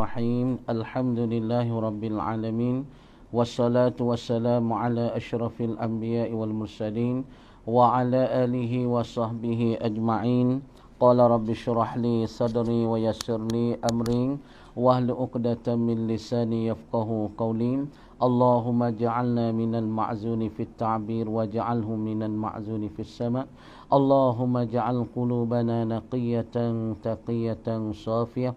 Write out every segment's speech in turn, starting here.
Bismillahirrahmanirrahim. Alhamdulillahirabbil alamin. Wassalatu wassalamu ala asyrafil anbiya'i wal mursalin wa ala alihi wa sahbihi ajma'in. Qala rabbi shrah li sadri wa yassir li amri wahlul 'uqdatam min lisani yafqahu qawli. Allahumma ja'alna minal ma'zuni fit ta'bir waj'alhu minal ma'zuni fis sama'. Allahumma ja'al qulubana naqiyatan taqiyatan safiyah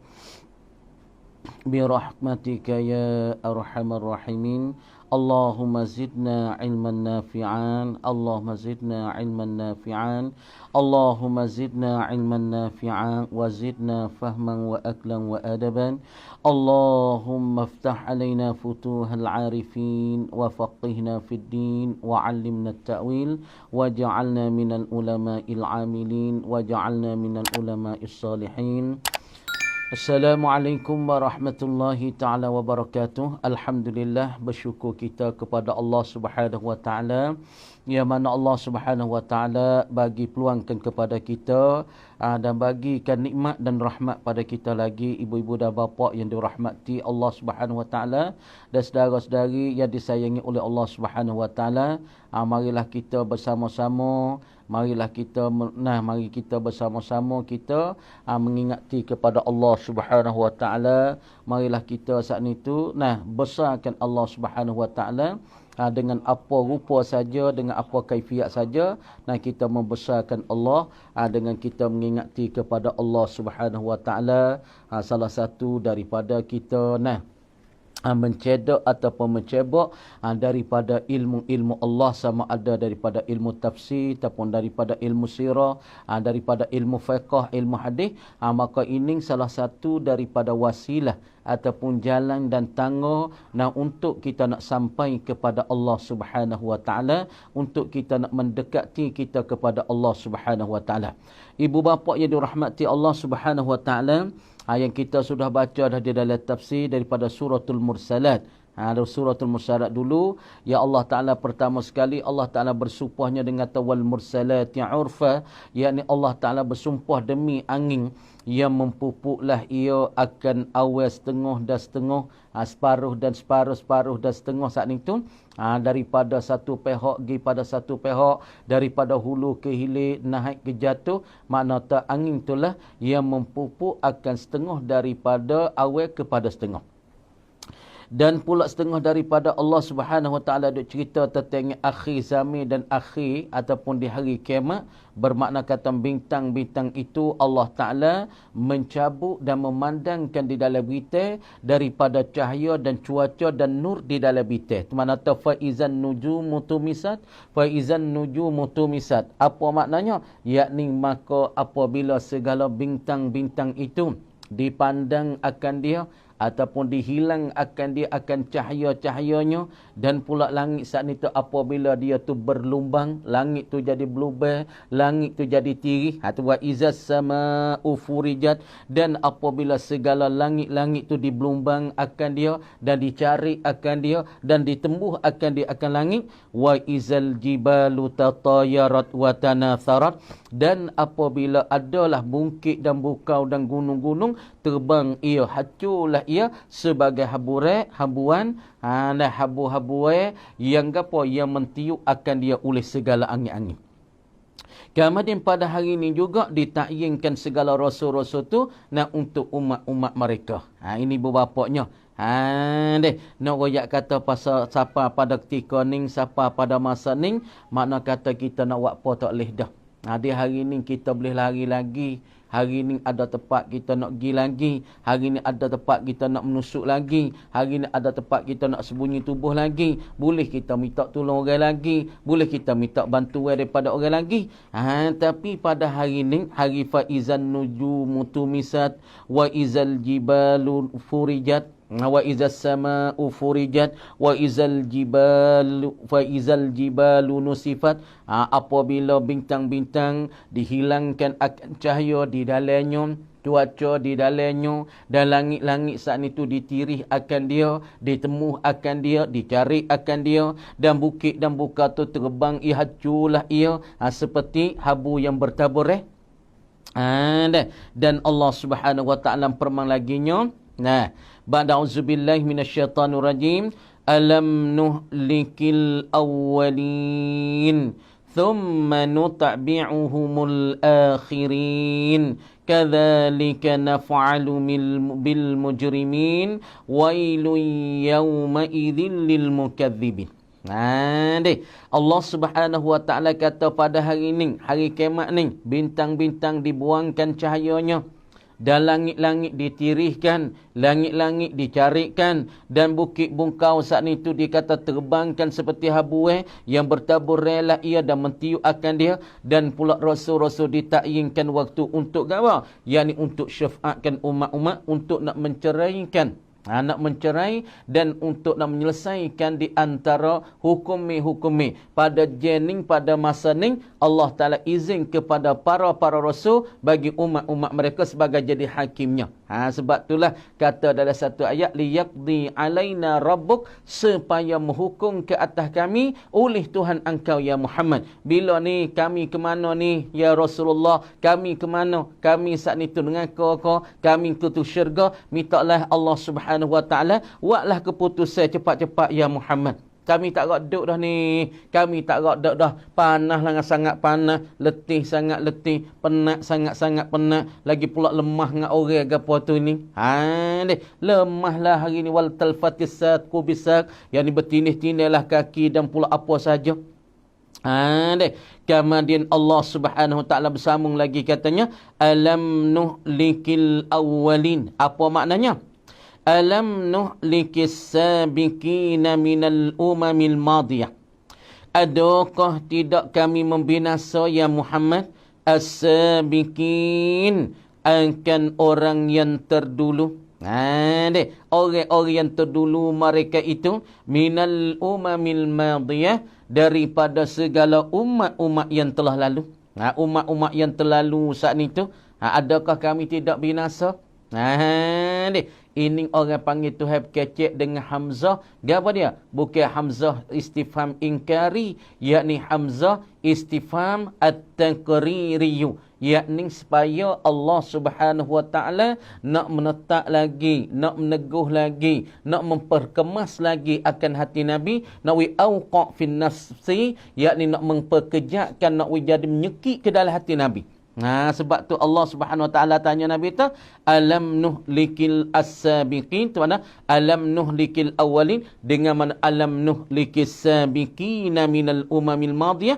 birahmatika ya arhamar rahimin. Allahumma zidna ilman nafi'an. Allahumma zidna ilman nafi'an. Allahumma zidna ilman nafi'an wa zidna fahman wa aklan wa adaban. Allahumma iftah alaina futuhal arifin wa faqihna fid din wa 'allimna at-ta'wil wa ja'alna minal ulama'il 'amilin wa ja'alna minal ulama'is salihin. Assalamualaikum warahmatullahi ta'ala wabarakatuh. Alhamdulillah, bersyukur kita kepada Allah Subhanahu wa ta'ala, yang mana Allah Subhanahu wa ta'ala bagi peluangkan kepada kita dan bagikan nikmat dan rahmat pada kita lagi, ibu-ibu dan bapa yang dirahmati Allah Subhanahu wa ta'ala dan saudara-saudari yang disayangi oleh Allah Subhanahu wa ta'ala. Marilah kita bersama-sama, mari kita bersama-sama kita mengingati kepada Allah Subhanahu wa ta'ala. Marilah kita saat itu besarkan Allah Subhanahu wa ta'ala dengan apa rupa saja, dengan apa kaifiat saja. Kita membesarkan Allah dengan kita mengingati kepada Allah Subhanahu wa ta'ala. Salah satu daripada kita mencedok ataupun mencebok daripada ilmu-ilmu Allah, sama ada daripada ilmu tafsir ataupun daripada ilmu sirah, daripada ilmu fiqh, ilmu hadis, maka ini salah satu daripada wasilah ataupun jalan dan tangga untuk kita nak sampai kepada Allah Subhanahu wa ta'ala, untuk kita nak mendekati kita kepada Allah Subhanahu wa ta'ala. Ibu bapa yang dirahmati Allah Subhanahu wa ta'ala, yang kita sudah baca dah di dalam tafsir daripada suratul Mursalat. Suratul Mursalat dulu, ya Allah Ta'ala pertama sekali Allah Ta'ala bersumpahnya dengan wal mursalati urfa, yakni Allah Ta'ala bersumpah demi angin yang mempupuklah ia akan awal setengah dan setengah, separuh dan separuh, separuh dan setengah saat itu, daripada satu pihak pergi pada satu pihak, daripada hulu ke hilir, naik ke jatuh. Makna angin itulah yang mempupuk akan setengah daripada awal kepada setengah. Dan pula setengah daripada Allah Subhanahu wa ta'ala duk cerita tentang akhir zaman dan akhir ataupun di hari kiamat. Bermakna kata bintang-bintang itu Allah Ta'ala mencabut dan memandangkan di dalam berita daripada cahaya dan cuaca dan nur di dalam berita. Itu makna faizan nujumu tumisat, faizan nujumu tumisat. Apa maknanya? Yakni maka apabila segala bintang-bintang itu dipandang akan dia ataupun dihilang akan dia akan cahaya-cahayanya, dan pula langit saat itu apabila dia tu berlumbang, langit tu jadi berlubang, langit tu jadi tirih, wa izas sama'u furijat, dan apabila segala langit-langit tu dibelumbang akan dia dan dicari akan dia dan ditembuh akan dia akan langit, wa izal jibalu tatayarat wa tanatharat, dan apabila adalah bukit dan bukau dan gunung-gunung terbang ia, hancurlah ia sebagai habuan, habu-habuan yang mentiup akan dia oleh segala angin-angin. Kemudian pada hari ini juga ditakyinkan segala rasul-rasul tu untuk umat-umat mereka. Ini bapaknya. Nak royak kata pasal siapa pada ketika ni, siapa pada masa ni, makna kata kita nak buat apa tak boleh dah. Di hari ni kita boleh lari lagi. Hari ni ada tempat kita nak pergi lagi. Hari ni ada tempat kita nak menusuk lagi. Hari ni ada tempat kita nak sembunyi tubuh lagi. Boleh kita minta tolong orang lagi. Boleh kita minta bantuan daripada orang lagi. Tapi pada hari ni, hari faizan nujumu tumisat wa izal jibalu furijat wa izas sama'u furijat wa izal jibalu nusifat. Apabila bintang-bintang dihilangkan akan cahaya di dalamnya, cuaca di dalamnya, dan langit-langit saat itu ditirih akan dia, ditemuh akan dia, dicari akan dia, dan bukit dan buka tu terbang, hancurlah ia seperti habu yang bertaburan. Dan Allah Subhanahu wa ta'ala firman laginya, Nah, ba'da auzubillahi minasyaitonir rajim. Alam nuhlikil awwalin thumma nutbi'uhumul akhirin kadzalika naf'alu bil mujrimin wailun yawma idzil lil mukadzibin. Deh. Allah Subhanahu wa taala kata pada hari ni, hari kiamat ni, bintang-bintang dibuangkan cahayanya. Dan langit-langit ditirihkan, langit-langit dicarikan, dan bukit bungkau saat itu dikata terbangkan seperti habueh yang bertabur rela ia dan mentiup akan dia, dan pula rasul-rasul ditakyinkan waktu untuk apa? Yakni untuk syafaatkan umat-umat, untuk nak menceraikan, nak mencerai dan untuk nak menyelesaikan di antara hukum-hukum pada jening pada masa ni. Allah Ta'ala izin kepada para rasul bagi umat-umat mereka sebagai jadi hakimnya. Sebab itulah kata dalam satu ayat, liyaqdi alaina rabbuk, supaya menghukum ke atas kami oleh Tuhan engkau ya Muhammad. Bila ni kami ke mana ni ya Rasulullah, kami ke mana, kami saat ni tu dengan kau, kami ke tu syurga, mintalah Allah Subhanahu wa taala buatlah keputusan cepat-cepat ya Muhammad. Kami tak rak duduk dah ni. Kami tak rak duduk dah. Panas lah sangat panas. Letih sangat letih. Penat sangat-sangat penat. Lagi pula lemah dengan orang apa tu ni. Lemah lah hari ni. Wal talfatisat kubisak. Yang ni bertindih-tindih lah kaki dan pula apa saja. Kemudian Allah Subhanahu wa taala bersambung lagi katanya, alam nuhlikil awwalin. Apa maknanya? Alam nuhlikis sabiqina minal umamil madiyah. Adakah tidak kami membinasa ya Muhammad as-sabiqin, akan orang yang terdulu. Orang-orang yang terdulu mereka itu minal umamil madiyah, daripada segala umat-umat yang telah lalu. Umat-umat yang terlalu saat itu, adakah kami tidak binasa? Ini orang panggil Tuhan kecek dengan Hamzah. Apa dia? Bukan Hamzah istifham ingkari, yakni Hamzah istifham at-taqririyu, yakni supaya Allah Subhanahu wa taala nak menetap lagi, nak meneguh lagi, nak memperkemas lagi akan hati Nabi, nak wi auqa fin nafsi, yakni nak memperkejakkan, nak wi jadi menyekik ke dalam hati Nabi. Sebab tu Allah Subhanahu wa taala tanya Nabi tu, alam nuhlikil as-sabiqin, tu mana alam nuhlikil awwalin, dengan mana alam nuhlikis sabiqina minal umamil madiyah.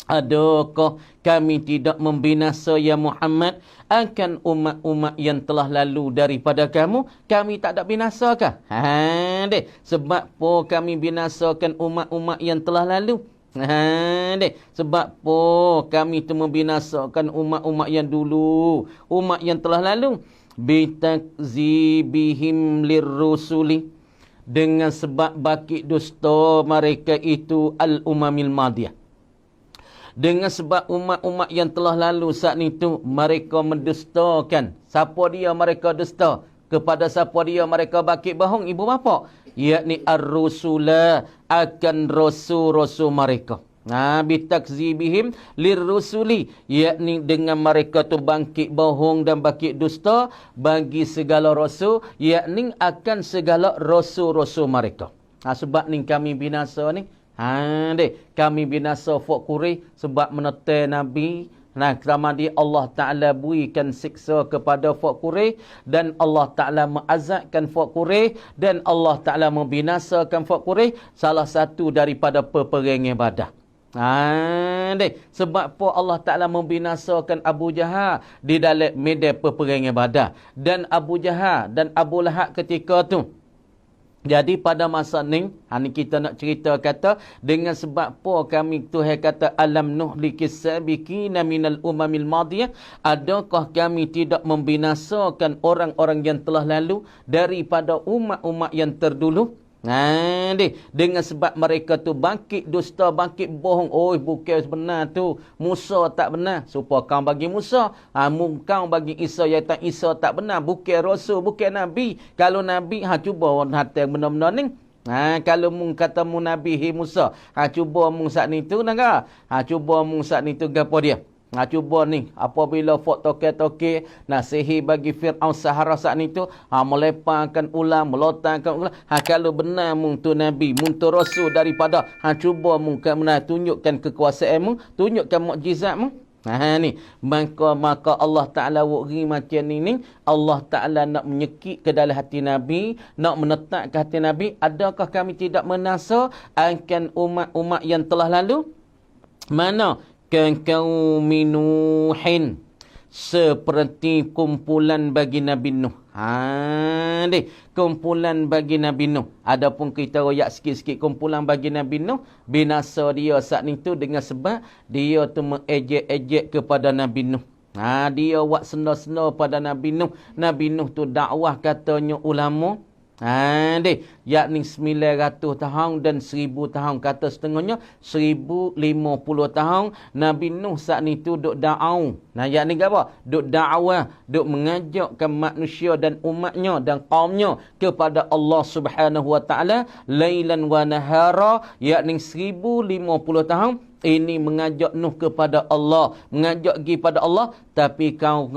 Adakah kami tidak membinasa ya Muhammad akan umat-umat yang telah lalu daripada kamu? Kami tak ada binasakah? Sebab apa kami binasakan umat-umat yang telah lalu? Sebab apa kami tu membinasakan umat-umat yang dulu, umat yang telah lalu? Bitakzibihim lirrusuli, dengan sebab bakit dusta mereka itu al-umamil madiyah. Dengan sebab umat-umat yang telah lalu saat itu mereka mendustakan. Siapa dia mereka dusta? Kepada siapa dia mereka bakit bohong? Ibu bapa, yakni ar-rusula, akan rasul-rasul mereka. Bitakzibihim lirrusuli, yakni dengan mereka tu bangkit bohong dan bangkit dusta bagi segala rasul, yakni akan segala rasul-rasul mereka. Sebab ni kami binasa ni. Kami binasa Fok Quraisy sebab menetai Nabi. Kemudian Allah Ta'ala berikan siksa kepada Fok Quraisy, dan Allah Ta'ala mengazabkan Fok Quraisy, dan Allah Ta'ala membinasakan Fok Quraisy, salah satu daripada peperangan Badar. Sebab apa Allah Ta'ala membinasakan Abu Jahal di dalam medan peperangan Badar, dan Abu Jahal dan Abu Lahab ketika tu. Jadi pada masa ni, ni kita nak cerita kata, dengan sebab apa kami Tuhan kata alam nuhlikis sabiqina minal umamil madiyah, adakah kami tidak membinasakan orang-orang yang telah lalu daripada umat-umat yang terdulu? Dengan sebab mereka tu bangkit dusta, bangkit bohong. Bukan sebenar tu, Musa tak benar, supaya kau bagi Musa, kau bagi Isa, iaitu Isa tak benar, bukan rasul, bukan nabi. Kalau nabi, cuba hati benar-benar ni. Kalau mung kata mu nabi Musa, cuba mung saat ni tu, cuba mung saat ni tu gapo dia? Cuba ni, apabila fok toke-toke, nasihi bagi Fir'aun Sahara saat ni tu, melepaskan ulang, melontarkan ulang. Kalau benar mung tu Nabi, mung tu Rasul daripada, cuba mung tunjukkan kekuasaan mung, tunjukkan mukjizat mung. Ni, maka Allah Ta'ala wukri macam ni, Allah Ta'ala nak menyekik ke dalam hati Nabi, nak menetap ke hati Nabi. Adakah kami tidak menasa akan umat-umat yang telah lalu? Mana? Kaumi Nuhin, seperti kumpulan bagi Nabi Nuh. Kumpulan bagi Nabi Nuh. Adapun kita royak sikit-sikit kumpulan bagi Nabi Nuh, binasa dia saat itu dengan sebab dia tu mengejek-ejek kepada Nabi Nuh. Dia buat senda-senda pada Nabi Nuh. Nabi Nuh tu dakwah katanya ulama. Yakni 900 tahun dan 1000 tahun. Kata setengahnya 1050 tahun Nabi Nuh saat ni tu duk dakwah. Yakni apa? Duk dakwah, duk mengajakkan manusia dan umatnya dan kaumnya kepada Allah Subhanahu wa taala lailan wa nahara, yakni 1050 tahun. Ini mengajak Nuh kepada Allah, mengajak pergi pada Allah. Tapi kaum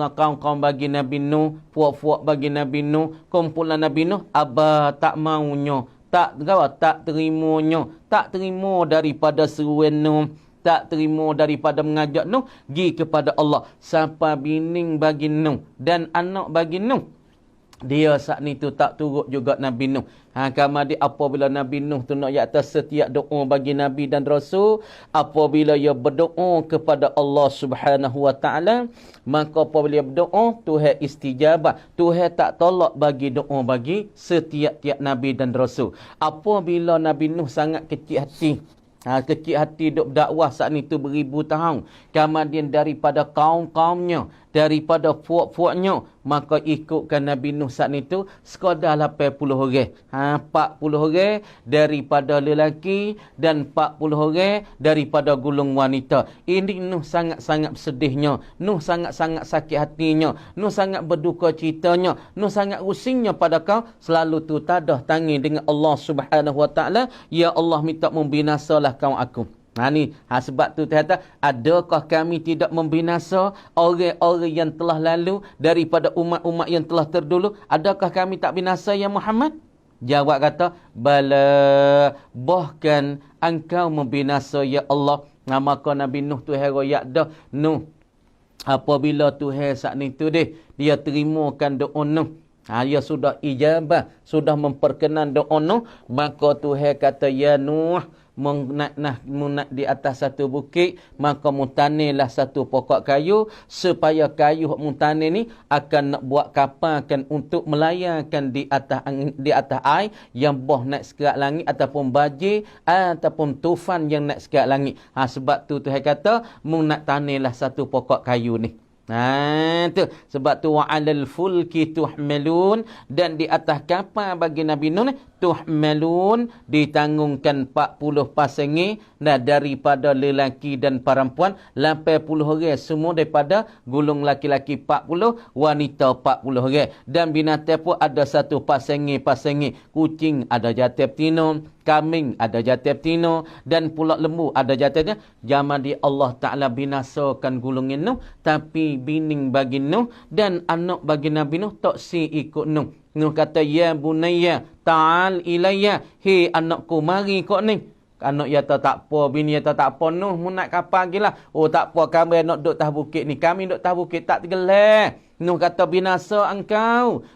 bagi Nabi Nuh, puak-puak bagi Nabi Nuh, kumpulan Nabi Nuh, tak maunya, tak terimanya, tak terima daripada seruan Nuh, tak terima daripada mengajak Nuh pergi kepada Allah. Sampai bini bagi Nuh dan anak bagi Nuh, dia saat ni tu tak turut juga Nabi Nuh. Kamadi apabila Nabi Nuh tu nak atas setiap doa bagi Nabi dan Rasul, apabila ia berdoa kepada Allah Subhanahu wa taala, maka apabila ia berdoa, Tuhan istijabah. Tuhan tak tolak bagi doa bagi setiap-tiap Nabi dan Rasul. Apabila Nabi Nuh sangat kecil hati, kecil hati duk dakwah saat ni tu beribu tahun. Kemudian daripada kaum-kaumnya, daripada puak-puaknya, maka ikutkan Nabi Nuh saat ni tu sekadar 80 orang. 40 orang daripada lelaki dan 40 orang daripada gulung wanita. Ini Nuh sangat-sangat sedihnya. Nuh sangat-sangat sakit hatinya. Nuh sangat berduka citanya. Nuh sangat rusingnya pada kau. Selalu tu tadah tangi dengan Allah Subhanahu wa taala, ya Allah minta membinasalah kaum aku. Sebab tu kata, adakah kami tidak membinasa orang-orang yang telah lalu daripada umat-umat yang telah terdulu? Adakah kami tak binasa ya Muhammad? Jawab kata, bala, bahkan engkau membinasa ya Allah. Maka Nabi Nuh tu heroyak dah. Nuh, apabila Tuhan saat ni tu dia terimakan doa Nuh, dia sudah ijabah, sudah memperkenan doa Nuh, maka Tuhan kata, ya Nuh, nak di atas satu bukit, maka mutanilah satu pokok kayu, supaya kayu mutani ni akan nak buat kapal kan untuk melayarkan di atas air yang boh naik sekerat langit, ataupun banjir ataupun tufan yang naik sekerat langit. Sebab tu Tuhan kata, nak tanilah satu pokok kayu ni. Tu sebab tu wa'alal fulki tuhmalun, dan di atas kapal bagi Nabi Nuh tuhmalun, ditanggungkan 40 pasangan daripada lelaki dan perempuan, 80 orang semua daripada gulung laki-laki 40, wanita 40 orang. Dan binatang pun ada satu pasangan. Kucing ada jatah betina, kambing ada jatah betina, dan pula lembu ada jatahnya. Jadi Allah Ta'ala binasakan gulungin Nuh, tapi bining bagi Nuh dan anak bagi Nabi Nuh tak si ikut Nuh. Nuh kata, ya bunayya ta'al ilayya, hei anakku mari kau ni. Anak ya tak apa, bini ya tak apa, Nuh mu nak kapal gilah. Tak apa, kami nak duduk tah bukit ni, kami duduk tah bukit tak tergelar. Nuh kata, binasa engkau,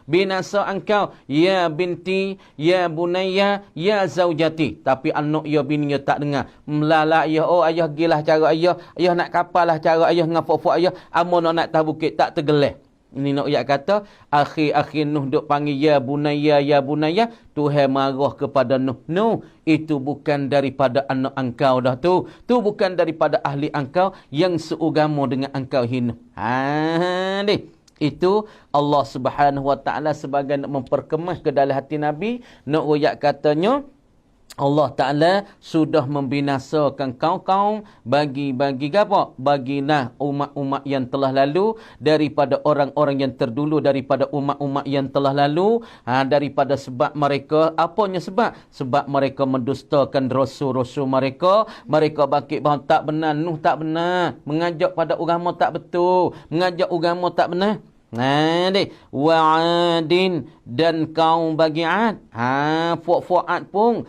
ya binti, ya bunayya, ya zaujati. Tapi anak ya bini ya tak dengar. Melala ayah, ayah gilah cara ayah nak kapal lah cara ayah, ngapa-apa ayah, amun nak tah bukit tak tergelar. Ini nak ayat kata, akhi Nuh duk panggil ya bunayya, Tuhan marah kepada Nuh. Nuh, itu bukan daripada anak engkau dah tu. Tu bukan daripada ahli engkau yang seugama dengan engkau hina. Itu Allah Subhanahu wa taala sebagai nak memperkemas ke dalam hati Nabi, nak ayat katanya, Allah Ta'ala sudah membinasakan kaum-kaum bagi apa? Bagi umat-umat yang telah lalu daripada orang-orang yang terdulu daripada umat-umat yang telah lalu daripada sebab mereka apanya sebab mereka mendustakan rasul-rasul mereka bakit bahawa tak benar Nuh tak benar mengajak pada agama tak betul mengajak agama tak benar. Wa'adin dan kaum bagi Ad. Fuak Ad pun.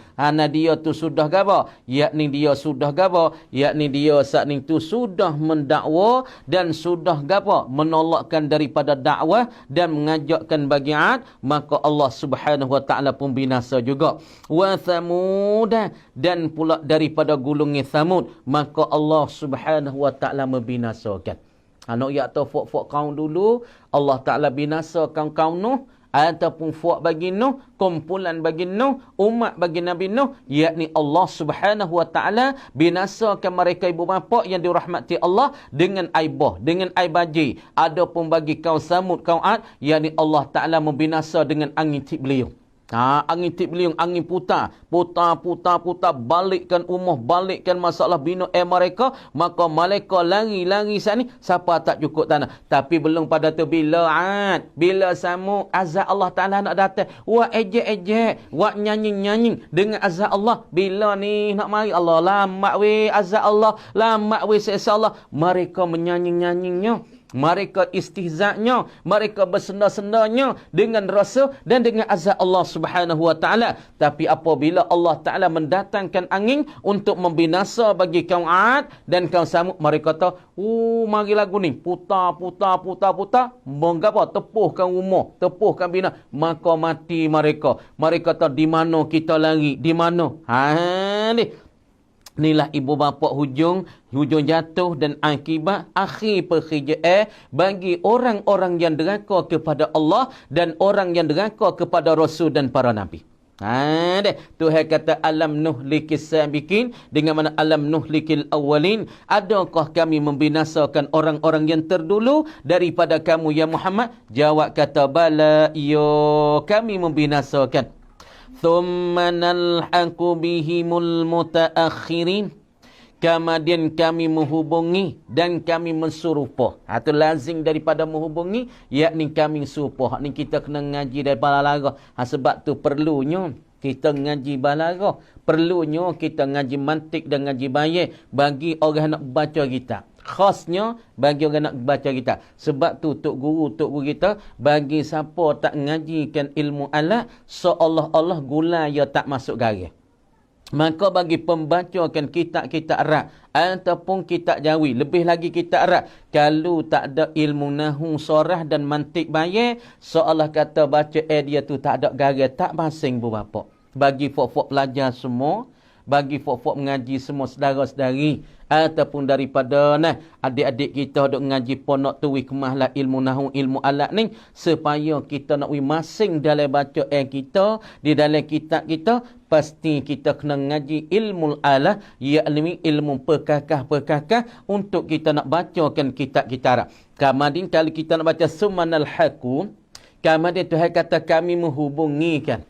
Dia tu sudah gaba. Yakni dia sudah gaba. Yakni dia saat ni tu sudah mendakwa dan sudah gaba. Menolakkan daripada dakwah dan mengajakkan bagi Ad. Maka Allah Subhanahu Wa Ta'ala pun binasa juga. Wa Thamud dan pula daripada gulungi Thamud. Maka Allah Subhanahu Wa Ta'ala membinasakan. Anak yak tahu fuak kaum dulu Allah Ta'ala binasakan kaum Nuh ataupun fuak bagi Nuh kumpulan bagi Nuh umat bagi Nabi Nuh yakni Allah Subhanahu Wa Ta'ala binasakan mereka ibu bapa yang dirahmati Allah dengan aibah dengan aibaji adapun bagi kaum Samud kaum Ad yakni Allah Ta'ala membinasa dengan angin tip beliung. Angin tip beliung, angin putar, balikkan umur, balikkan masalah bina mereka, maka mereka lari sana, siapa tak cukup tanah. Tapi belum pada tu bila Samud, azab Allah Ta'ala nak datang, wah ejek, wah nyanyi dengan azab Allah. Bila ni nak mari Allah, lama azab Allah, lama seksa Allah. Mereka menyanyi-nyanyinya. Mereka istihza'nya, mereka bersenda-sendanya dengan rasa dan dengan azab Allah Subhanahu Wa Ta'ala. Tapi apabila Allah Ta'ala mendatangkan angin untuk membinasa bagi kaum Ad dan kaum Samud, mereka tahu, mari lagu ni, putar, mengapa tepuhkan rumah, tepuhkan bina, maka mati mereka. Mereka tahu di mana kita lari, di mana. Inilah ibu bapa hujung jatuh dan akibat akhir perkhidmatan bagi orang-orang yang deraka kepada Allah dan orang yang deraka kepada Rasul dan para Nabi. Tuhan kata alam nuhlikis sabiqin dengan mana alam nuhlikil awwalin. Adakah kami membinasakan orang-orang yang terdulu daripada kamu ya Muhammad? Jawab kata bala, ya kami membinasakan. Thumma nalhaqu bihimul mutaakhirin. Kemudian kami menghubungi dan kami mensurupa. Itu lazim daripada menghubungi, yakni kami surupa. Ni kita kena ngaji dari balaghah. Sebab tu perlunya kita ngaji balaghah. Perlunya kita ngaji mantik dan ngaji bayar bagi orang nak baca kita. Khasnya bagi orang nak baca kita. Sebab tu tok guru kita bagi siapa tak ngajikan ilmu alat seolah-olah gula ya tak masuk garis. Maka bagi pembacakan kitab-kitab Arab ataupun kitab Jawi, lebih lagi kitab Arab, kalau tak ada ilmu nahwu, sorah dan mantik bayar, seolah kata baca dia tu tak ada garis, tak basing bu bapa. Bagi fok-fok pelajar semua, bagi fok-fok mengaji semua saudara-saudari ataupun daripada adik-adik kita duk ngaji pondok tu kemahlah ilmu nahwu ilmu alat ni supaya kita nak masing dalam baca kita di dalam kitab kita pasti kita kena ngaji ilmu alat yakni ilmu perkakah untuk kita nak bacakan kitab kita Arab. Kemudian kalau kita nak baca sumanal haqu, kemudian Tuhan kata kami menghubungikan.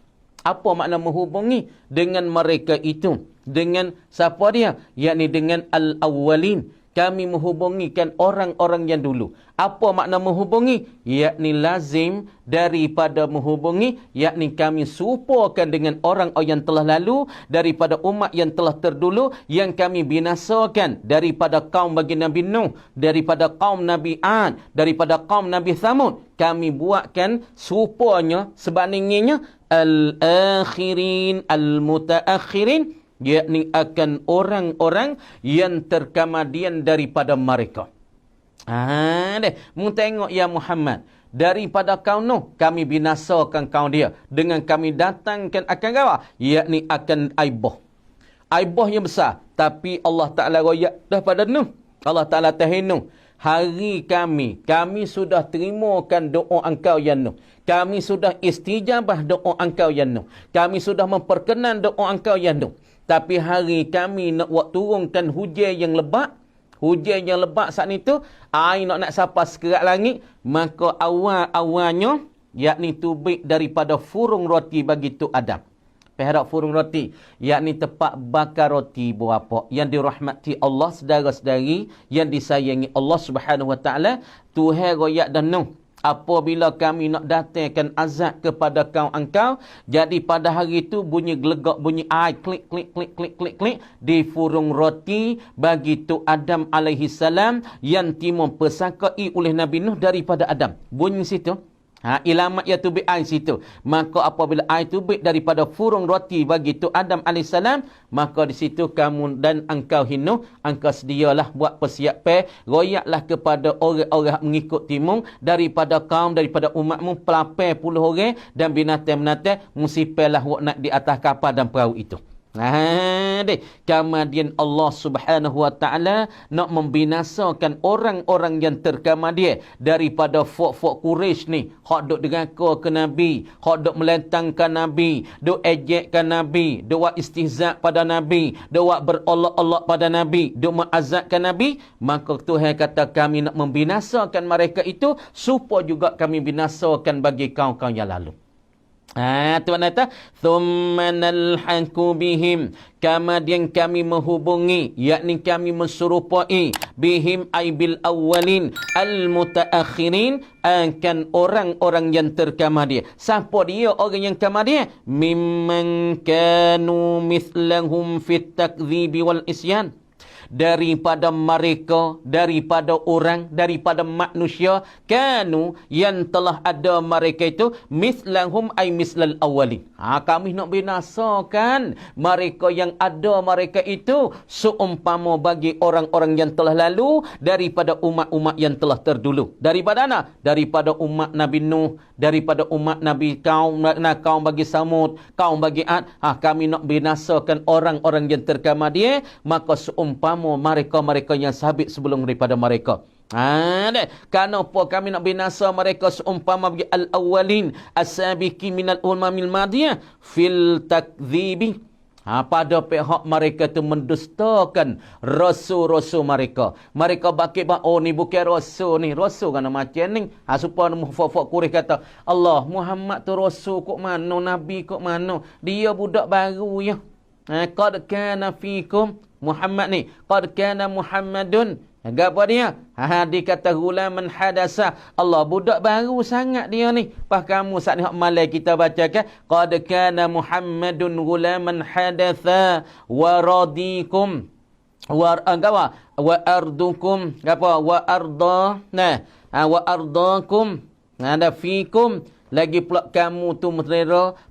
Apa makna menghubungi? Dengan mereka itu. Dengan siapa dia? Yakni dengan al-awwalin. Kami menghubungikan orang-orang yang dulu. Apa makna menghubungi? Yakni lazim daripada menghubungi. Yakni kami serupakan dengan orang-orang yang telah lalu. Daripada umat yang telah terdulu. Yang kami binasakan. Daripada kaum bagi Nabi Nuh. Daripada kaum Nabi Ad. Daripada kaum Nabi Thamud. Kami buatkan serupanya sebandinginnya. Al-akhirin, al-mutaakhirin, yakni akan orang-orang yang terkemudian daripada mereka. Mu tengok ya Muhammad, daripada kaum Nuh kami binasakan kaum dia dengan kami datangkan akan gawa, yakni akan aibah. Aibah yang besar, tapi Allah Taala royak daripada Nuh. Allah Taala tahinu hari kami sudah terimakan doa engkau ya Nuh. Kami sudah istijabah doa engkau ya Nuh. Kami sudah memperkenan doa engkau ya Nuh. Tapi hari kami nak turunkan hujan yang lebat. Hujan yang lebat saat itu, air nak sapa sekerat langit. Maka awal-awalnya, yakni tubik daripada furung roti bagi Tok Adam. Perak furung roti, yakni tempat bakar roti berapa yang dirahmati Allah saudara-saudari yang disayangi Allah Subhanahu Wa Taala. Tuhan royak dan nu apabila kami nak datangkan azab kepada engkau, jadi pada hari itu bunyi gelegak, bunyi air klik klik klik klik klik klik di furung roti bagi tu Adam alaihi salam yang timur pesakai oleh Nabi Nuh daripada Adam. Bunyi situ. Ilamat ya tubik air situ. Maka apabila air tubik daripada furung roti bagi tu Adam AS, maka di situ kamu dan engkau hinu, engkau sedialah buat persiapan, royaklah kepada orang-orang mengikut timung daripada kaum, daripada umatmu, 80 orang dan binatang-binatang, musipelah wak nak di atas kapal dan perahu itu. Kemudian Allah Subhanahu Wa Taala nak membinasakan orang-orang yang terkemudian daripada fok-fok Quraisy ni, hak duk deraka ke Nabi, hak duk melentangkan Nabi, duk ejekkan Nabi, duk buat istihza pada Nabi, duk buat berolok-olok pada Nabi, duk mengazabkan Nabi. Maka Tuhan kata kami nak membinasakan mereka itu supaya juga kami binasakan bagi kaum-kaum yang lalu. Tuan kata, thumma nalhaqu bihim, kemudian kami menghubungi, yakni kami menserupai bihim ay bil awwalin al mutaakhirin, akan orang-orang yang terkemudian. Siapa dia orang yang kemudian? Mimman kanu mithlahum fit takdzibi wal isyan, daripada mereka, daripada orang, daripada manusia, kanu yang telah ada mereka itu, mislahum ay mislal awalin. Kami nak binasakan mereka yang ada mereka itu seumpama bagi orang-orang yang telah lalu daripada umat-umat yang telah terdulu. Daripada mana? Daripada umat Nabi Nuh, daripada umat Nabi kaum bagi Samud, kaum bagi Ad. Kami nak binasakan orang-orang yang terkemudian, maka seumpama mereka-mereka yang sabit sebelum daripada mereka. Kenapa kami nak binasa mereka seumpama bagi al-awwalin as-sabiqin minal umamil madiyah fil takdzibi, pada pihak mereka tu mendustakan rasul-rasul mereka. Mereka bakit oh ni bukan rasul ni, rasul kan macam ni. Supaya fok-fok Quraisy kata, Allah Muhammad tu rasul kok mana, nabi kok mana, dia budak baru ya. Qad kana fikum Muhammad ni, qad kana Muhammadun. Apa dia? Dia kata gulaman hadasa. Allah budak baru sangat dia ni. Pas kamu saat ni hak malai kita bacakan, qad kana Muhammadun gulaman hadatsa wa radikum wa ardukum apa wa arda wa ardakum ada fikum. Lagi pula kamu tu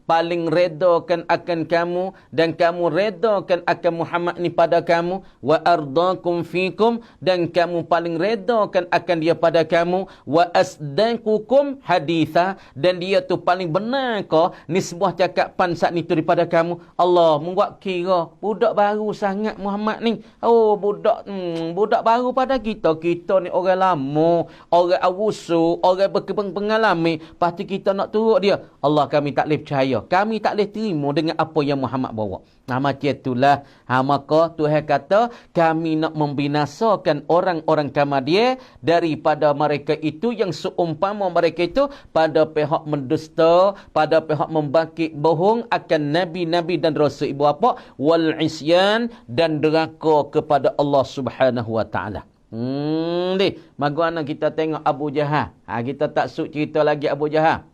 paling redakan akan kamu dan kamu redakan akan Muhammad ni pada kamu, wa ardakum fikum, dan kamu paling redakan akan dia pada kamu, wa asdaqukum haditha, dan dia tu paling benar ke nisbah cakapan saat ni tu daripada kamu. Allah membuat kira budak baru sangat Muhammad ni. Oh budak baru pada kita ni orang lama, orang awusu, orang berpengalaman, pasti kita nak turut dia. Allah kami tak boleh percaya, kami tak boleh terima dengan apa yang Muhammad bawa. Macam itulah. Maka Tuhan kata kami nak membinasakan orang-orang kemudian daripada mereka itu yang seumpama mereka itu pada pihak mendusta, pada pihak membangkit bohong akan nabi-nabi dan rasul ibu bapa, wal isyan, dan deraka kepada Allah Subhanahu wa taala. Bagaimana kita tengok Abu Jahal. Kita tak suk cerita lagi Abu Jahal.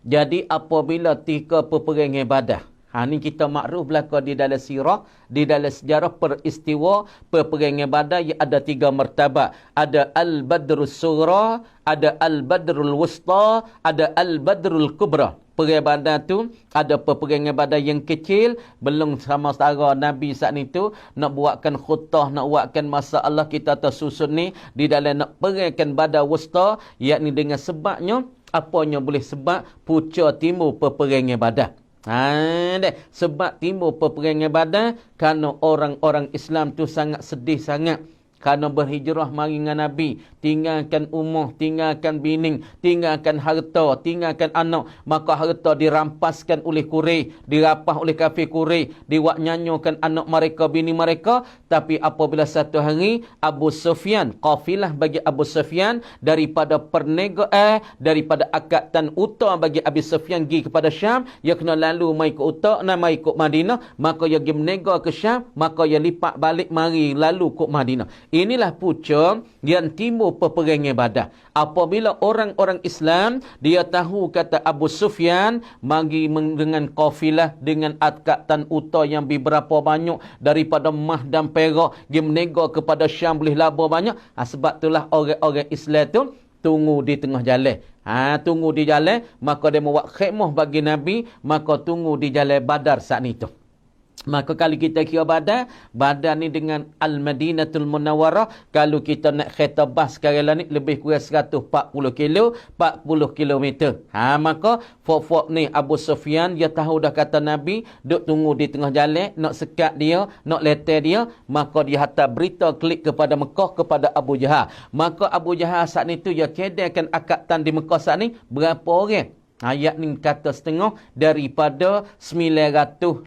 Jadi apabila tika peperangan Badar, ni kita makruf belaka di dalam sirah, di dalam sejarah peristiwa peperangan Badar yang ada 3 martabat. Ada Al-Badrul Sughra, ada Al-Badrul Wusta, ada Al-Badrul Kubra. Perang Badar tu ada peperangan Badar yang kecil, belum sama setara Nabi saat itu nak buatkan khutbah, nak buatkan masalah kita tersusun ni di dalam nak perangkan Badar Wusta, yakni dengan sebabnya apanya boleh sebab puca timbul peperangan Badar. Sebab timbul peperangan Badar kerana orang-orang Islam tu sangat sedih sangat Kerana berhijrah mari dengan Nabi, tinggalkan umur, tinggalkan bini, tinggalkan harta, tinggalkan anak, maka harta dirampaskan oleh Quraisy, dirapah oleh kafir Quraisy, diwak nyanyokan anak mereka, bini mereka. Tapi apabila satu hari Abu Sufyan, kafilah bagi Abu Sufyan daripada perniagaan, daripada akatan utama bagi Abu Sufyan pergi kepada Syam, ia kena lalu mai ke Utak, mai ke Madinah, maka ia pergi berniaga ke Syam, maka ia lipat balik mari lalu ke Madinah. Inilah punca yang timbul peperangan Badar. Apabila orang-orang Islam dia tahu kata Abu Sufyan mari dengan kafilah dengan akatan utama yang beberapa banyak daripada emas dan perak, dia berniaga kepada Syam boleh laba banyak. Sebab itulah orang-orang Islam tu tunggu di tengah jalan. Tunggu di jalan, maka dia membuat khemah bagi Nabi, maka tunggu di jalan Badar saat itu. Maka kalau kita kira Badar ni dengan Al-Madinatul Munawwarah, kalau kita nak kereta bas sekarang ni lebih kurang 140 kilo, 40 kilometer. Maka fok-fok ni Abu Sufyan dia tahu dah kata Nabi duk tunggu di tengah jalan, nak sekat dia, nak leter dia, maka dia hantar berita klik kepada Mekah kepada Abu Jahal. Maka Abu Jahal saat ni tu dia kedakan akatan di Mekah saat ni berapa orang? Ayat ni kata setengah daripada 950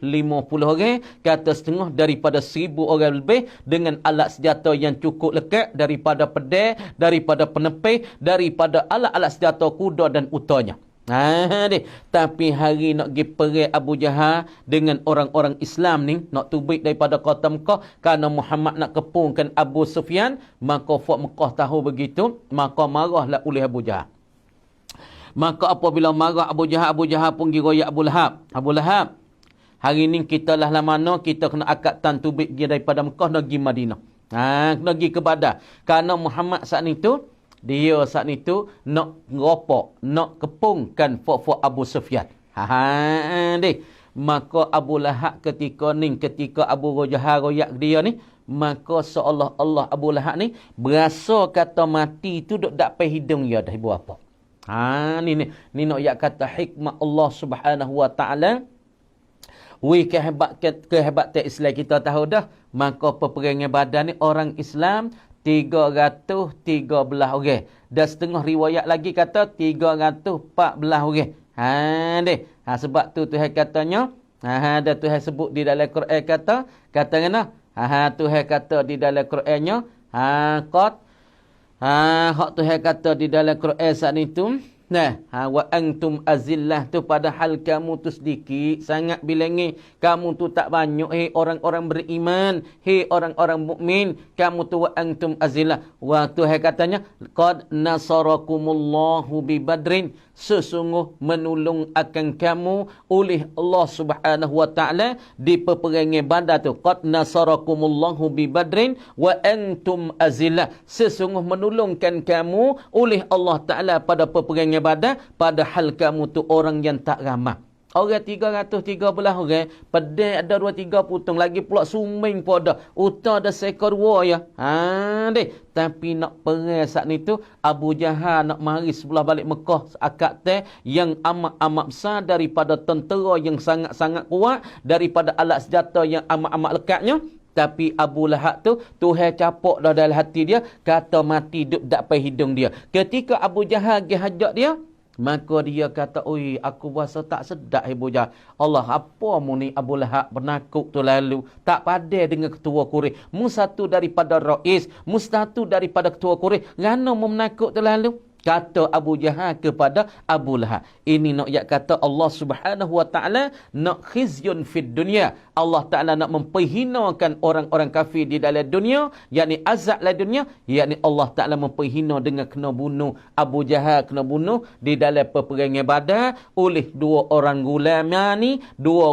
orang, kata setengah daripada 1000 orang lebih dengan alat senjata yang cukup lekat daripada pedang, daripada penepih, daripada alat-alat senjata kuda dan utanya. Tapi hari nak pergi perang Abu Jahal dengan orang-orang Islam ni, nak tubik daripada kota Mekah kerana Muhammad nak kepungkan Abu Sufyan, maka Fok Mekah tahu begitu, maka marahlah oleh Abu Jahal. Maka apabila marah Abu Jahal pun pergi royak Abu Lahab. Abu Lahab, hari ni kita lah mana kita kena akatan tubik pergi daripada Mekah nak pergi Madinah. Kena pergi ke Badar. Kerana Muhammad saat ni tu, dia saat ni tu nak ngeropok, nak kepungkan Fok Abu Sufyan. Maka Abu Lahab ketika Abu Jahal royak dia ni, maka seolah-olah Abu Lahab ni berasa kata mati tu duk dapat hidung dia dah ibu apa. Ni nak yak kata hikmah Allah Subhanahu wa taala. Kehebatan Islam kita tahu dah. Maka peperangan Badar ni orang Islam 313 orang. Dan setengah riwayat lagi kata 314 orang. Sebab tu Tuhan katanya, ada Tuhan sebut di dalam Quran kata kena. Tuhan kata di dalam Qurannya, hak Tuhan kata di dalam Quran saat itu, wa antum azillah tu padahal kamu tu sedikit sangat bilangi, kamu tu tak banyak, orang-orang beriman, orang-orang mukmin, kamu tu wa antum azillah. Wa Tuhan katanya qad nasarakumullahu bi badrin, sesungguh menolong akan kamu oleh Allah Subhanahu wa taala di peperangan Badar tu. Qad nasarakumullahu bi badrin wa antum azillah, sesungguh menolongkan kamu oleh Allah taala pada peperangan Badar padahal kamu tu orang yang tak ramah. Orang 313 orang, pedang ada 2-3 putung, lagi pula suming pun ada, utah ada seekor dua ya. Tapi nak perang saat ni tu Abu Jahal nak mari sebelah balik Mekah akad teh yang amat-amat besar daripada tentera yang sangat-sangat kuat, daripada alat senjata yang amat-amat lekatnya. Tapi Abu Lahab tu Tuhan capok dah dalam hati dia, kata mati duk dapat hidung dia. Ketika Abu Jahal pergi hajak dia, maka dia kata, oi, aku rasa tak sedap Abu Jahal. Allah, apa mu ni Abu Lahab penakut tu lalu, tak padai dengan ketua Quraisy. Mu satu daripada Rais, mu satu daripada ketua Quraisy, ngano mu menakut tu lalu? Kata Abu Jahal kepada Abu Lahab. Ini nak yak kata Allah Subhanahu wa taala nak khizyun fid dunya. Allah Taala nak memperhinakan orang-orang kafir di dalam dunia, yakni azab la dunia, yakni Allah Taala memperhina dengan kena bunuh Abu Jahal, kena bunuh di dalam peperangan Badar oleh dua orang gulam ni, dua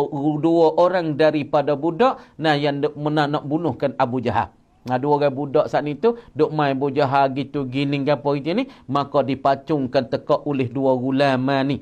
orang daripada budak yang nak bunuhkan Abu Jahal. Dua orang budak saat ni tu duk main Abu Jahal gitu gini gapo itu ni, maka dipacungkan teka oleh dua ulama ni.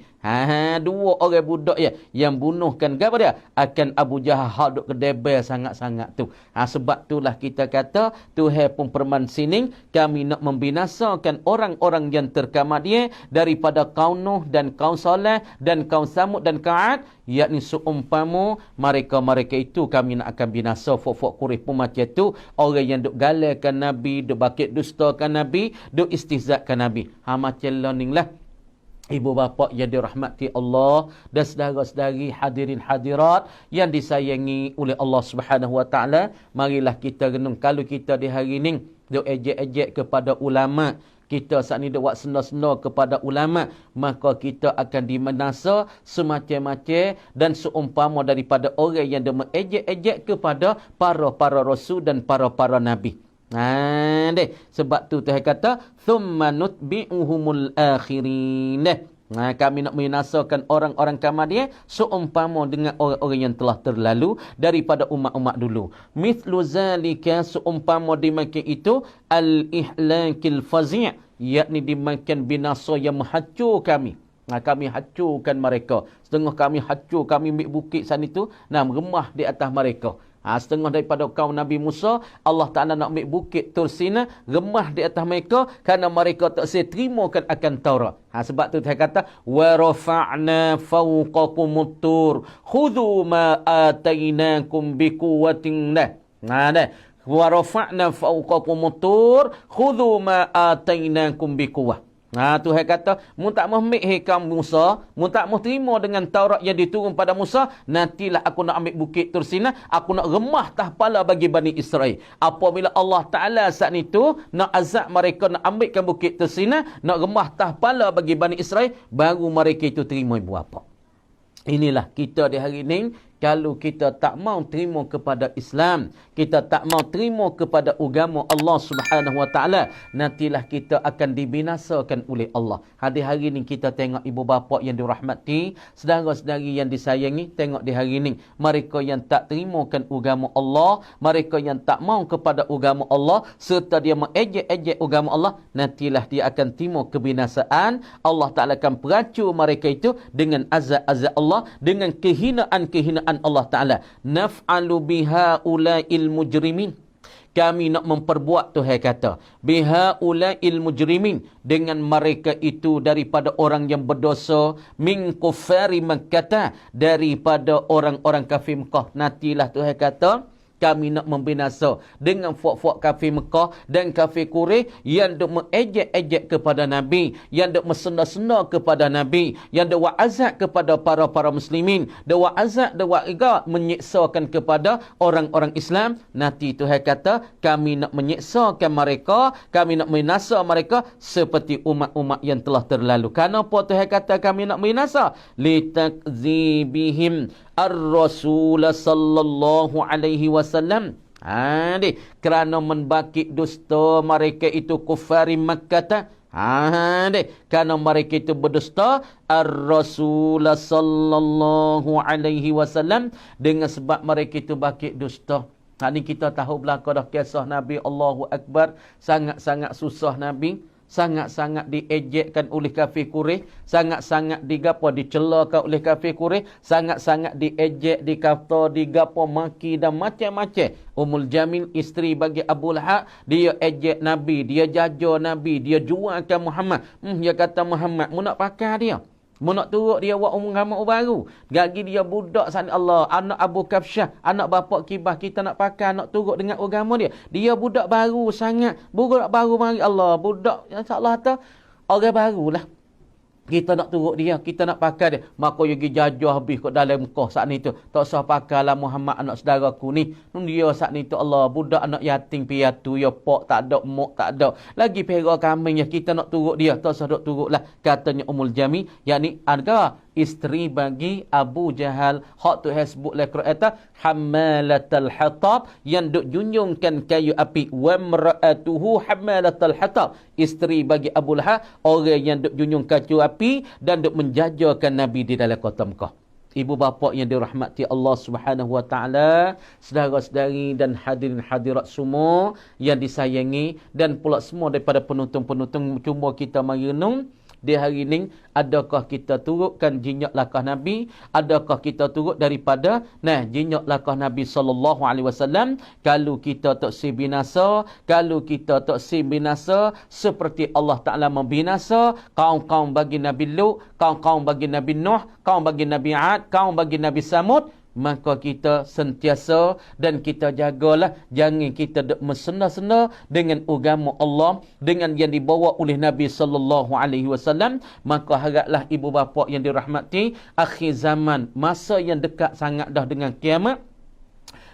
Dua orang budak yang bunuhkan apa dia? Akan Abu Jahal hak duk kedebel sangat-sangat tu. Sebab itulah kita kata Tuhan pun perman sining kami nak membinasakan orang-orang yang terkamat dia daripada kaum Nuh dan kaum Saleh dan kaum Samud dan kaum Ad, yakni seumpama mereka itu kami nak akan binasa. Fok-fok Quraisy pun macam tu, orang yang duk galakkan Nabi, duk bakit dustakan Nabi, duk istihzakan Nabi. Macam learning lah. Ibu bapa yang dirahmati Allah dan saudara-saudari hadirin hadirat yang disayangi oleh Allah Subhanahu Wa Taala, marilah kita renung kalau kita di hari ni duk ejek-ejek kepada ulama, kita saat ni duk buat senda-senda kepada ulama, maka kita akan dimenasa semacam-macam dan seumpama daripada orang yang duk mengejek-ejek kepada para rasul dan para nabi. Sebab tu Tuhan kata thumma nutbi'uhumul akhirin. Kami nak membinasakan orang-orang kamu seumpama dengan orang-orang yang telah terlalu daripada umat-umat dulu. Mithlu zalika, seumpama dimakan itu al-ihlakil fazi', yakni dimakan binasa yang menghancur kami. Kami hancurkan mereka. Setengah kami hancur, kami ambil bukit sana itu, remah di atas mereka. Setengah daripada kaum Nabi Musa, Allah Ta'ala nak ambil bukit Tur Sina, remah di atas mereka kerana mereka tak seterimakan akan Taurat. Sebab tu dia kata wa rafa'na fawqakumut tur khudhu ma atainakum biquwwatin. Wa rafa'na fawqakumut tur khudhu ma atainakum biquwwah. Tuhan kata, mu tak mau ambil kaum Musa, mu tak mau terima dengan Taurat yang diturun pada Musa, nantilah aku nak ambil bukit Tur Sina, aku nak remah tahpala bagi Bani Israel. Apabila Allah Ta'ala saat itu nak azab mereka, nak ambilkan bukit Tur Sina, nak remah tahpala bagi Bani Israel, baru mereka itu terima ibu bapa. Inilah kita di hari ini, kalau kita tak mau terima kepada Islam, kita tak mau terima kepada agama Allah Subhanahu Wa Taala, nantilah kita akan dibinasakan oleh Allah. Hari ini kita tengok ibu bapa yang dirahmati, saudara-saudari yang disayangi, tengok di hari ini mereka yang tak terimakan agama Allah, mereka yang tak mau kepada agama Allah serta dia mengejek-ejek agama Allah, nantilah dia akan terima kebinasaan. Allah Taala akan peracur mereka itu dengan azab-azab Allah, dengan kehinaan Allah Ta'ala. Naf'alu biha ula'il mujrimin. Kami nak memperbuat, Tuhan kata, biha ula'il mujrimin, dengan mereka itu daripada orang yang berdosa, min kufari Makkah, daripada orang-orang kafir Mekah. Nantilah Tuhan kata kami nak membinasa dengan fok-fok kafir Mekah dan kafir Quraisy yang duk mengejek-ejek kepada Nabi, yang duk mesenda-senda kepada Nabi, yang duk wa'azab kepada para muslimin, duk wa'azab, duk wa'igak menyiksakan kepada orang-orang Islam. Nanti Tuhan kata kami nak menyiksakan mereka, kami nak membinasa mereka seperti umat-umat yang telah terlalu. Kenapa Tuhan kata kami nak membinasa? Litakzibihim ar-rasul sallallahu alaihi wasallam. Kerana membakit dusta mereka itu kufari Makkah. Kerana mereka itu berdusta ar-rasul sallallahu alaihi wasallam, dengan sebab mereka itu bakit dusta. Ini kita tahu belaka dah kisah Nabi. Allahu Akbar. Sangat-sangat susah Nabi, sangat-sangat diejekkan oleh kafir Quraisy, sangat-sangat dicelakan oleh kafir Quraisy, sangat-sangat diejek, dikata, digapo, maki dan macam-macam. Ummul Jamil, isteri bagi Abu Lahab, dia ejek Nabi, dia jaja Nabi, dia jualkan Muhammad. Dia kata Muhammad, mu nak pakai dia, mu nak turut dia buat agama baru. Gagi dia budak sana Allah, anak Abu Kafsyah, anak bapak Kibah, kita nak pakai, nak turut dengan agama dia. Dia budak baru sangat, budak baru mari Allah, budak insya-Allah kata orang barulah. Kita nak turut dia, kita nak pakai dia. Maka dia jajah habis kat dalam Mekah saat ni tu. Tak usah pakailah Muhammad anak saudaraku ni. Dia saat ni tu Allah, budak anak yatim piatu, ya pak tak ada, mak tak ada. Lagi perah kambing, ya kita nak turut dia. Tak usah duk turutlah. Katanya Ummul Jami, yakni ada isteri bagi Abu Jahal, hak tu sebut le Quran, hammalatul hatab, yang duk junjungkan kayu api. Wa mar'atuhu hammalatul hatab, isteri bagi Abu Lahab, orang yang duk junjung kayu api dan duk menjajakan Nabi di dalam kota Mekah. Ibu bapa yang dirahmati Allah Subhanahu Wa Taala, saudara-saudari dan hadirin hadirat semua yang disayangi, dan pula semua daripada penonton-penonton, cuma kita mari renung di hari ni, adakah kita turutkan jinyak langkah Nabi? Adakah kita turut daripada jinyak langkah Nabi SAW? Kalau kita tak si binasa, kalau kita tak si binasa seperti Allah Ta'ala membinasa kaum-kaum bagi Nabi Lut, kaum-kaum bagi Nabi Nuh, kaum bagi Nabi Ad, kaum bagi Nabi Samud, maka kita sentiasa dan kita jagalah jangan kita mesena-sena dengan agama Allah, dengan yang dibawa oleh Nabi SAW. Maka haraplah ibu bapa yang dirahmati, akhir zaman, masa yang dekat sangat dah dengan kiamat,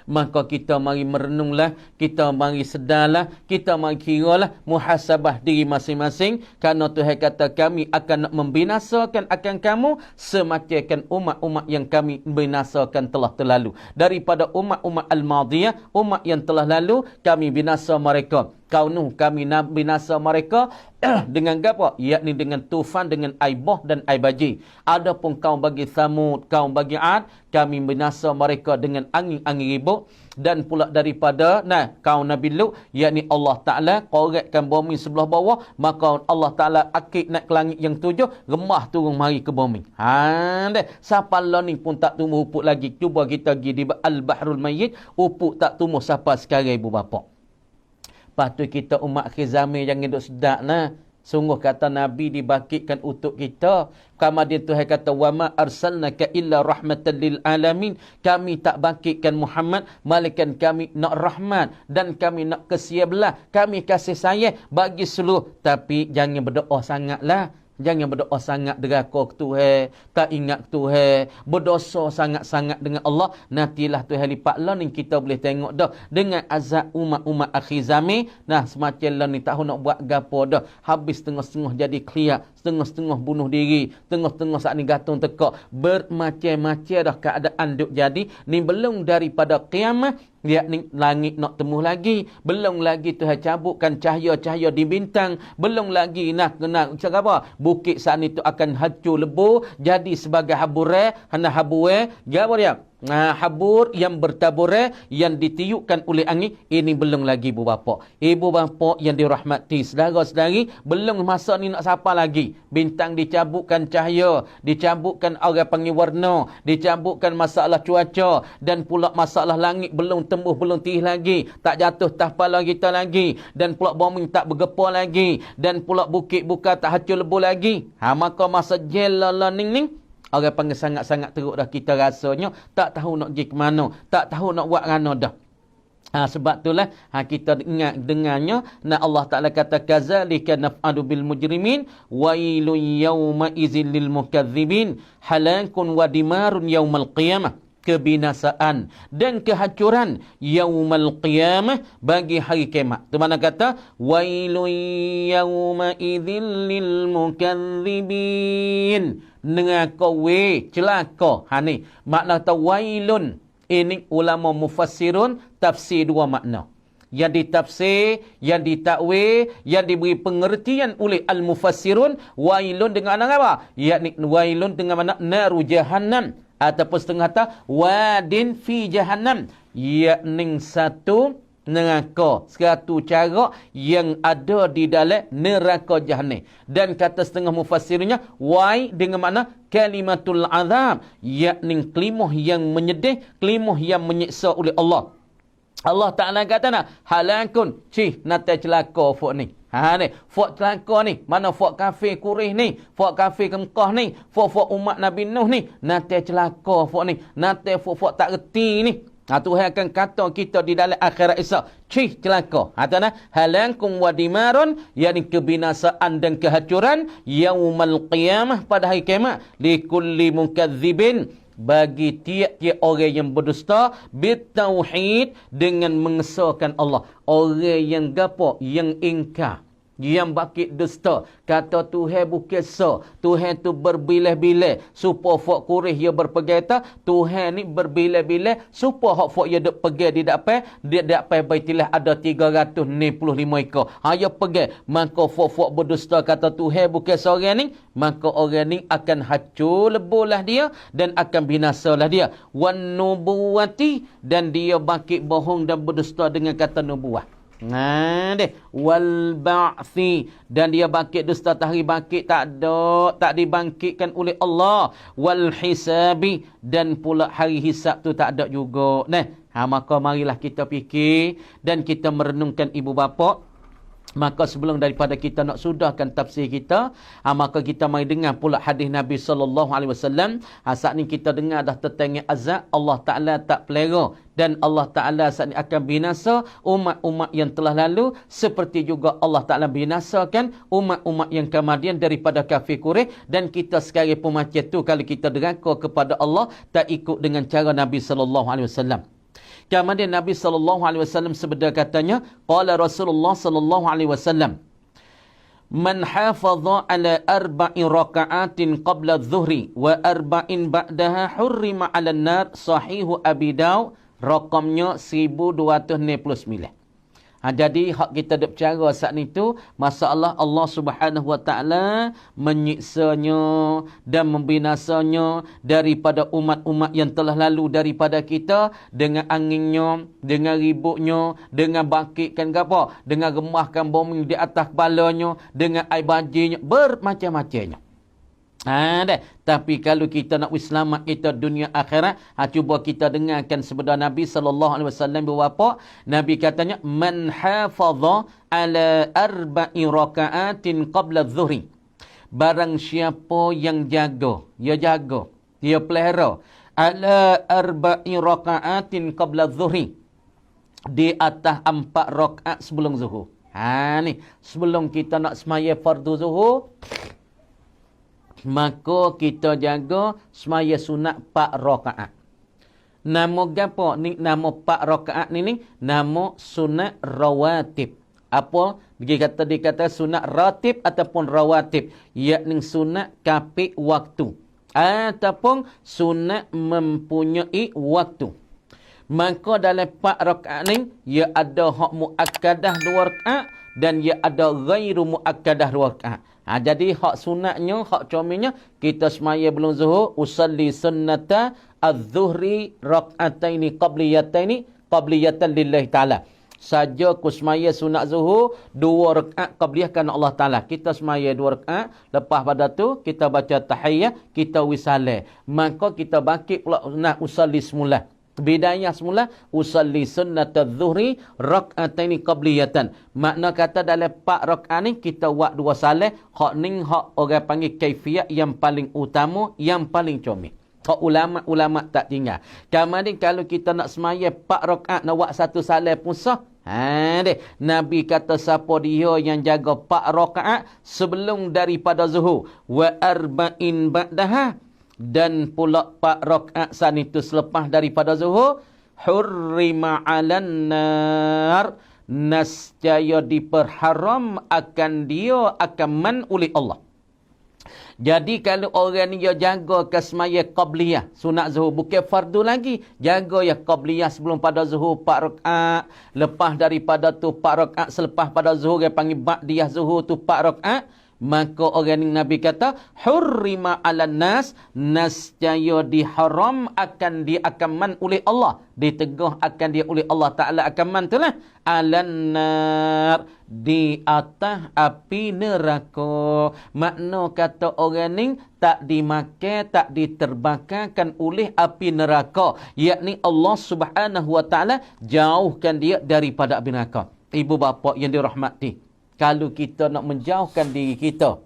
maka kita mari merenunglah, kita mari sedarlah, kita mari kiralah muhasabah diri masing-masing, kerana Tuhan kata kami akan nak membinasakan akan kamu semacam umat-umat yang kami binasakan telah terlalu. Daripada umat-umat al-madiyah, umat yang telah lalu, kami binasa mereka. Kaunuh kami binasa mereka dengan apa? Yakni dengan tufan, dengan aibah dan aibaji. Adapun kaum bagi Samud, kaum bagi Ad, kami binasa mereka dengan angin-angin ribut. Dan pula daripada kaum Nabi Lut, yakni Allah Ta'ala korekkan bumi sebelah bawah, maka Allah Ta'ala akik naik ke langit yang 7, remah turun mari ke bumi. Siapa lah ni pun tak tumbuh upuk lagi. Cuba kita pergi di Al-Bahrul Mayyit, upuk tak tumbuh siapa sekarang ibu bapa. Patut kita umat akhir zaman jangan duk sedak Sungguh kata Nabi dibangkitkan untuk kita. Kemudian Tuhan kata wa ma arsalnaka illa rahmatan lil alamin. Kami tak bangkitkan Muhammad melainkan kami nak rahmat dan kami nak kasihan belah. Kami kasih sayang bagi seluruh. Tapi jangan berdoa sangatlah. Jangan berdoa sangat deraka ke Tuhan, tak ingat ke Tuhan, berdosa sangat-sangat dengan Allah. Nantilah Tuhan lipat lah ni kita boleh tengok dah dengan azab umat-umat akhir zaman. Semacam lah ni tahu nak buat gapo dah. Habis setengah-setengah jadi clear, setengah-setengah bunuh diri, setengah-setengah saat ni gantung tekak. Bermacam-macam dah keadaan duk jadi. Ni belum daripada kiamat, yakni langit nak temuh lagi, belum lagi Tuhan cabutkan cahaya-cahaya di bintang, belum lagi nak cakap apa, bukit saat itu akan hancur lebur jadi sebagai habure, habure apa dia, habur yang bertabure yang ditiupkan oleh angin. Ini belum lagi ibu bapa. Ibu bapa yang dirahmati, saudara-saudari, belum masa ni nak siapa lagi. Bintang dicabutkan cahaya, dicabutkan orang panggil warna, dicabutkan masalah cuaca, dan pula masalah langit belum tembus, belum tinggi lagi, tak jatuh atas kepala kita lagi, dan pula bumi tak bergepar lagi, dan pula bukit buka tak hancur lebur lagi. Maka masa jelala ning orang panggil sangat-sangat teruk dah kita rasanya, tak tahu nak pergi ke mana, tak tahu nak buat mana dah. Sebab itulah kita ingat dengannya Allah Ta'ala kata kazalika naf'alu bil mujrimin wailun yawma idzil lil mukadzibin halakun wa dimarun yaumal qiyamah. Kebinasaan dan kehancuran yaumal qiyamah bagi hari kiamat. Itu mana kata wailun yauma idzil lil mukadzibin. Neraka celaka. Ni makna kata wailun. Ini ulama mufassirun tafsir dua makna. Yang ditafsir, yang ditakwil, yang diberi pengertian oleh al-mufassirun, wailun dengan apa? Yakni wailun dengan makna naru jahannam, ataupun setengah kata wadin fi jahannam, yakni satu neraka, satu cara yang ada di dalam neraka jahannam. Dan kata setengah mufassirnya wai dengan makna kalimatul azab, yakni kelimah yang menyedih, kelimah yang menyiksa oleh Allah. Allah Ta'ala kata halakun nata celaka fok ni. Ni fok celaka ni, mana fok kafir Quraisy ni, fok kafir Mekah ni, fok umat Nabi Nuh ni, nata celaka fok ni, nata fok tak reti ni. Tuhan akan kata kita di dalam akhirat esok, celaka. Halakun wa dimarun, yakni kebinasaan dan kehancuran yaumal qiyamah pada hari kiamat likulli mukadzibin, bagi tiap-tiap orang yang berdusta bitauhid, dengan mengesahkan Allah. Orang yang gapo, yang ingkar, yang bakit dusta, kata Tuhan bukan so, Tuhan tu berbilah-bilah supaya fak Quraisy dia berpegang, Tuhan ni berbilah-bilah supaya hak fak dia duk pegang di dapat Baitullah ada 365 ekor. Ya pegang, maka fak berdusta kata Tuhan bukan seorang ni, maka orang ni akan hancur leburlah dia dan akan binasalah dia. Wan nubuwati, dan dia bangkit bohong dan berdusta dengan kata nubuah. Deh wal ba'thi, dan dia bangkit dusta hari bangkit tak dibangkitkan oleh Allah, wal hisabi, dan pula hari hisab tu tak ada juga. Maka marilah kita fikir dan kita merenungkan ibu bapa. Maka sebelum daripada kita nak sudahkan tafsir kita, maka kita mari dengar pula hadis Nabi SAW. Saat ni kita dengar dah tertengah azab, Allah Ta'ala tak pelera, dan Allah Ta'ala saat ni akan binasa umat-umat yang telah lalu, seperti juga Allah Ta'ala binasakan umat-umat yang kemudian daripada kafir Quraisy. Dan kita sekarang pun macam tu, kalau kita deraka kepada Allah, tak ikut dengan cara Nabi SAW. Kemudian Nabi SAW sebeda katanya, qala Rasulullah SAW, man hafadha ala arba'i raka'atin qabla adh-dhuhri wa arba'in ba'daha hurrima 'ala an-nar. Sahihu Abi Daud, rakamnya 1299. Jadi hak kita duk bercara saat ni tu, masalah Allah Subhanahu Wa Taala menyiksanya dan membinasanya daripada umat-umat yang telah lalu daripada kita, dengan anginnya, dengan ributnya, dengan bangkitkan apa, dengan gemahkan bumi di atas kepalanya, dengan air banjirnya, bermacam-macamnya. Tapi kalau kita nak selamat kita dunia akhirat, cuba kita dengarkan sabda Nabi SAW berapa. Nabi katanya, man hafadha ala arba'i raka'atin qabla adh-dhuhri. Barang siapa yang jaga, dia pelihara ala arba'i raka'atin qabla adh-dhuhri, di atas 4 rakaat sebelum zuhur. Ni sebelum kita nak semaya fardu zuhur, maka kita jaga semaya sunat 4 rakaat. Nama gapo ni? Nama 4 rakaat ni nama sunat rawatib. Apa dikata sunat ratib ataupun rawatib, yakni sunat kapik waktu ataupun sunat mempunyai waktu. Maka dalam 4 rakaat ni, ia ada hak muakkadah 2 rakaat dan ia ada ghairu muakkadah 2 rakaat. Jadi hak sunatnya, hak comilnya, kita semaya belum zuhur, usalli sunnata az-zuhri rak'ataini qabliyatan lillahi ta'ala. Saja ku semaya sunat zuhur 2 rakaat qabliyah kerana Allah Ta'ala. Kita semaya 2 rakaat, lepas pada tu kita baca tahiyyah, kita wisalah. Maka kita bangkit pula nak usalli semula. Bidayah semula, usalli sunnata az-zuhri rak'ataini qabliyatan. Makna kata dalam 4 rakaat ni kita buat 2 salat. Hak ni hak orang panggil kaifiyat yang paling utama, yang paling comel. Hak ulama tak tinggal. Kemudian kalau kita nak semaya 4 rakaat, nak buat 1 salat pun sah. Nabi kata siapa dia yang jaga 4 rakaat sebelum daripada zuhur, wa arba'in ba'daha, dan pula 4 rakaat saat itu selepas daripada zuhur, hurrima 'alan nar, nascaya diperharam akan dia, akan man oleh Allah. Jadi kalau orang ni dia jaga ke semaya qabliyah sunat zuhur, bukan fardu lagi, jaga ya qabliyah sebelum pada zuhur 4 rakaat, lepas daripada tu 4 rakaat selepas pada zuhur, dia panggil ba'diyah zuhur tu 4 rakaat, maka orang ni Nabi kata hurrima 'alan nas, nascaya diharam akan dia, akan man oleh Allah, ditegah akan dia oleh Allah Ta'ala, akan man tu lah 'alan nar, di atas api neraka. Makna kata orang ni tak dimakan, tak diterbakarkan oleh api neraka, yakni Allah Subhanahu Wa Ta'ala jauhkan dia daripada api neraka. Ibu bapa yang dirahmati, kalau kita nak menjauhkan diri kita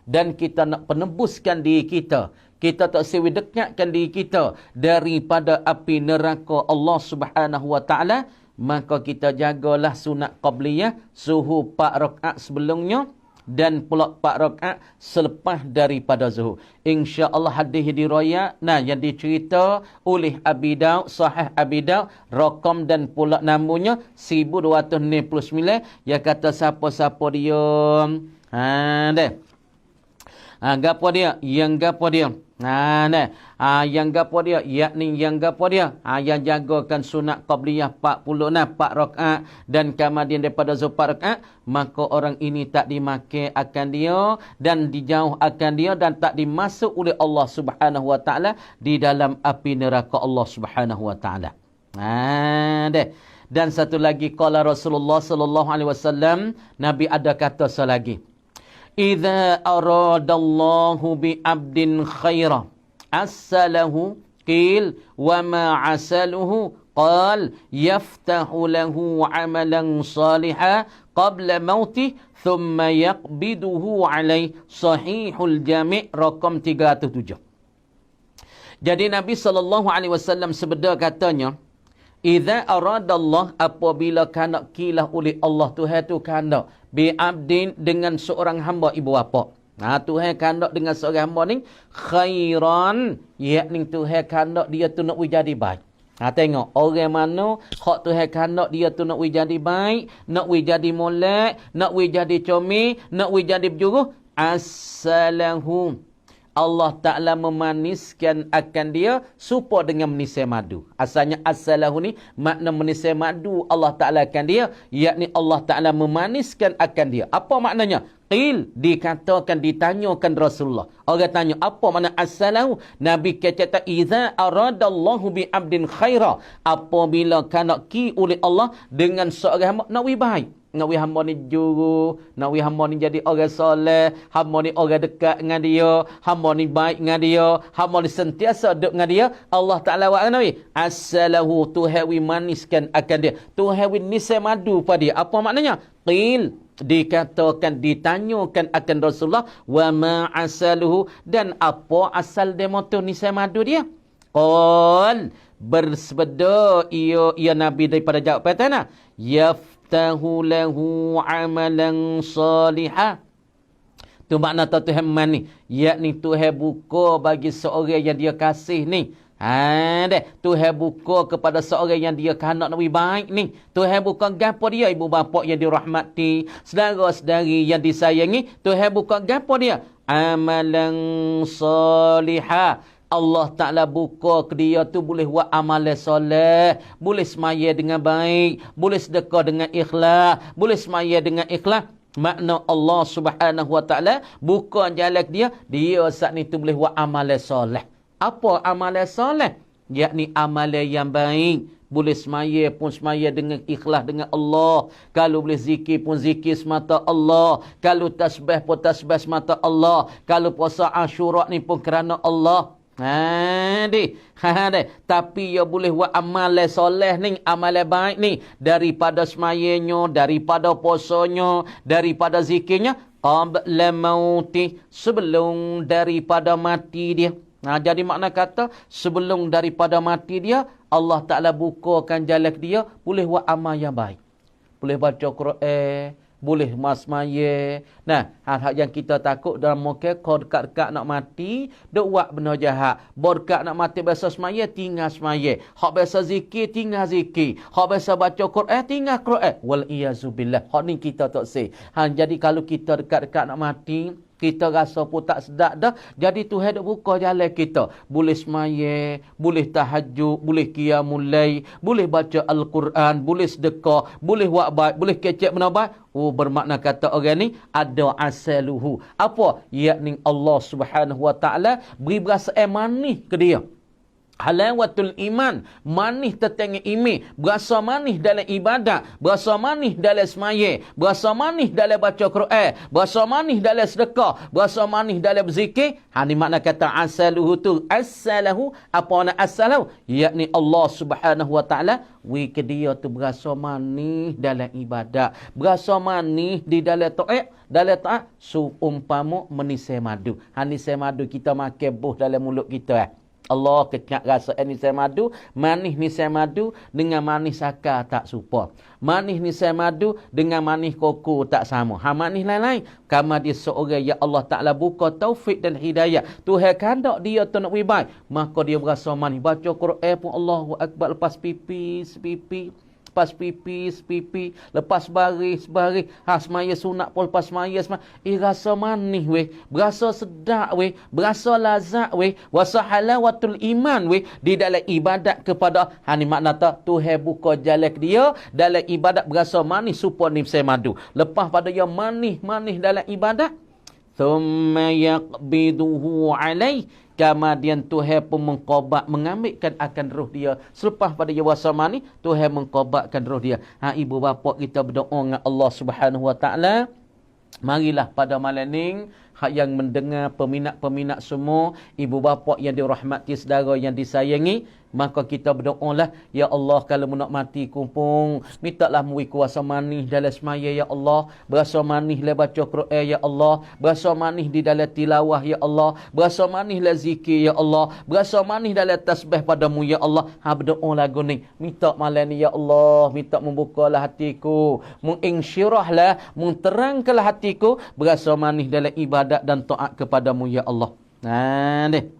dan kita nak penebuskan diri kita, kita tak sewi dekatkan diri kita daripada api neraka Allah Subhanahu Wa Ta'ala, maka kita jagalah sunat qabliyah, suhu 4 rakaat sebelumnya dan pula 4 rakaat selepas daripada zuhur. InsyaAllah hadis diriwayat, yang dicerita oleh Abi Daud, Sahih Abi Daud, rakam dan pula namanya 1299. Dia kata siapa-siapa dia. Gapo dia? Yang gapo dia? Yang gapo dia? Yakni yang gapo dia? Yang jagakan sunat qabliyah 4 rakaat dan kemudian daripada zuhur 4 rakaat, maka orang ini tak dimakan akan dia dan dijauh akan dia dan tak dimasuk oleh Allah Subhanahu Wa Ta'ala di dalam api neraka Allah Subhanahu Wa Ta'ala. Deh. Dan satu lagi qala Rasulullah sallallahu alaihi wasallam, Nabi ada kata selagi. Idza aradallahu bi 'abdin khaira asalahu qil wa ma asaluhu qal yaftahu lahu 'amalan salihan qabla mautih thumma yaqbiduhu alaih. Sahihul Jami' rakam 307. Jadi Nabi SAW sebeda katanya, idza aradallah, apabila kanak kilah oleh Allah Tuhan tu kanak bi abdin dengan seorang hamba ibu bapa. Tuhan kanak dengan seorang hamba ni khairan, yakni Tuhan kanak dia tu nak jadi baik. Tengok orang mana hak Tuhan kanak dia tu nak jadi baik, nak jadi molek, nak jadi comel, nak jadi berjuruh, asalahu, Allah Ta'ala memaniskan akan dia supaya dengan menisai madu. Asalnya asalahu ni makna menisai madu Allah Ta'ala akan dia, yakni Allah Ta'ala memaniskan akan dia. Apa maknanya? Qil, dikatakan, ditanyakan Rasulullah. Orang tanya, apa makna asalahu? Nabi kata, idza aradallahu bi abdin khaira, apabila kanak ki oleh Allah dengan seorang hamba nak baik. Nak hamba ni juru, nak hamba ni jadi orang soleh, hamba ni orang dekat dengan dia, hamba ni baik dengan dia, hamba ni sentiasa duduk dengan dia. Allah Ta'ala wa anawi asalahu, Tuhawi maniskan akan dia, Tuhawi nisai madu pada dia. Apa maknanya? Qil, dikatakan, ditanyakan akan Rasulullah, wa ma asaluhu, dan apa asal dia motor nisai madu dia? Qal, bersebeda ia Nabi daripada jawab petana, yaftahu lahu amalan salihah. Tu makna Tuhan mani, yakni Tuhan buka bagi seorang yang dia kasih ni. Tuhan buka kepada seorang yang dia kanak lebih baik ni. Tuhan buka gapo dia, ibu bapa yang dirahmati, saudara-saudari yang disayangi. Tuhan buka gapo dia, amalan salihah. Allah Ta'ala buka ke dia tu boleh buat amalan soleh, boleh semaya dengan baik, boleh sedekah dengan ikhlas, boleh semaya dengan ikhlas. Makna Allah Subhanahu Wa Ta'ala buka jalan dia saat ni tu boleh buat amalan soleh. Apa amalan soleh? Yakni amalan yang baik. Boleh semaya pun semaya dengan ikhlas dengan Allah. Kalau boleh zikir pun zikir semata Allah. Kalau tasbih pun tasbih semata Allah. Kalau puasa Asyura ni pun kerana Allah. Tapi ia boleh buat amalan soleh ni, amalan baik ni, daripada semayanya, daripada puasanya, daripada zikirnya, qabla mautih, sebelum daripada mati dia. Jadi makna kata, sebelum daripada mati dia, Allah Ta'ala bukakan jalan dia, boleh buat amal yang baik. Boleh baca Quran, boleh masmaya. Hal-hal yang kita takut dalam muka, kau dekat-dekat nak mati, duk buat benda jahat. Dekat nak mati biasa semaya, tinggal semaya. Hak biasa zikir, tinggal zikir. Hak biasa baca Quran, tinggal Quran. Wal-iyazubillah. Hak ni kita tak say. Jadi kalau kita dekat-dekat nak mati, kita rasa pun tak sedap dah. Jadi Tuhan dah buka jalan kita. Boleh semaya, boleh tahajud, boleh qiyamul lail, boleh baca Al-Quran, boleh sedekah, boleh buat baik, boleh kecek benda baik. Bermakna kata orang ni ada asaluhu. Apa? Yakni Allah Subhanahu Wa Ta'ala beri berasa manis ke dia. Halawatul iman, manis tentang iman, berasa manis dalam ibadat, berasa manis dalam semaya, berasa manis dalam baca Quran, berasa manis dalam sedekah, berasa manis dalam berzikir. Ni makna kata asaluhu tu, asalahu, apa makna asalahu? Yakni Allah Subhanahu Wa Ta'ala ke dia tu berasa manis dalam ibadat, berasa manis di dalam taat. Dalam taat seumpama menisai madu. Nisai madu kita makan buh dalam mulut kita. Allah kenyat rasa nisai madu, manis nisai madu dengan manis sakar tak serupa. Manis nisai madu dengan manis koko tak sama. Manis lain-lain. Kama dia seorang yang Allah Ta'ala buka taufik dan hidayah. Tuhan kandak dia tu nak baik, maka dia berasa manis. Baca Quran pun Allahu Akbar, lepas pipi, sepipi. Lepas pipi, sepipi, lepas baris, semaya sunat pun lepas semaya, rasa manis weh, berasa sedap weh, berasa lazat weh, wasa halawatul iman weh, di dalam ibadat kepada, ni makna tak, Tuhan buka jalan dia, dalam ibadat berasa manis, supaya ni saya madu. Lepas pada yang manis dalam ibadat, thumma yaqbiduhu alaih, Kemudian Tuhan pun mengqabat, mengambilkan akan roh dia. Selepas pada dia wasama ni, Tuhan mengqabatkan roh dia. Ibu bapa kita berdoa dengan Allah Subhanahu Wa Taala. Marilah pada malam ni, hak yang mendengar peminat-peminat semua, ibu bapa yang dirahmati, saudara yang disayangi, maka kita berdoalah, ya Allah, kalau nak mati kumpung, mintalah muwi kuasa manis dalam semaya, ya Allah, berasa manis le baca Quran, ya Allah, berasa manis di dalam tilawah, ya Allah, berasa manis le zikir, ya Allah, berasa manis dalam tasbih padamu, ya Allah. Berdoa lagu ni, minta malam ni, ya Allah, minta membukalah hatiku, menginsyirahlah, menterangkanlah hatiku, berasa manis dalam ibadat dan taat kepadamu, ya Allah. Deh.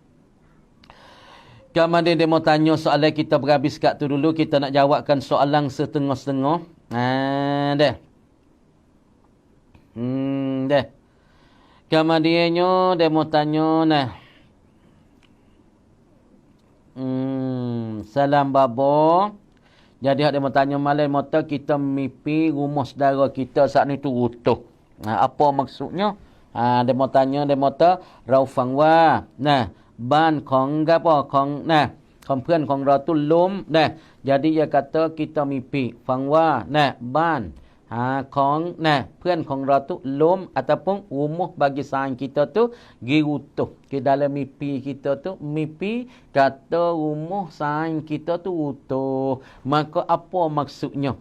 Kemudian dia mau tanya soalan, kita berhabis kat tu dulu. Kita nak jawabkan soalan setengah-setengah. Dah. Dah. Kemudiannya dia mau tanya nah. Salam babo. Jadi dia mau tanya malam mata kita mimpi rumah saudara kita saat ni tu utuh. Apa maksudnya? Dia mau tanya, dia mau tahu Raufang wa. Nah, บ้านของกะปอของนะของเพื่อนของเราตุล้มนะ jadi ia kata kita mimpi ฟังว่านะบ้านของนะเพื่อนของเราตุล้ม ataupun rumah bagi sayang kita tu girutuh ke dalam mimpi kita tu, mimpi kata rumah sayang kita tu utuh. Maka apa maksudnya?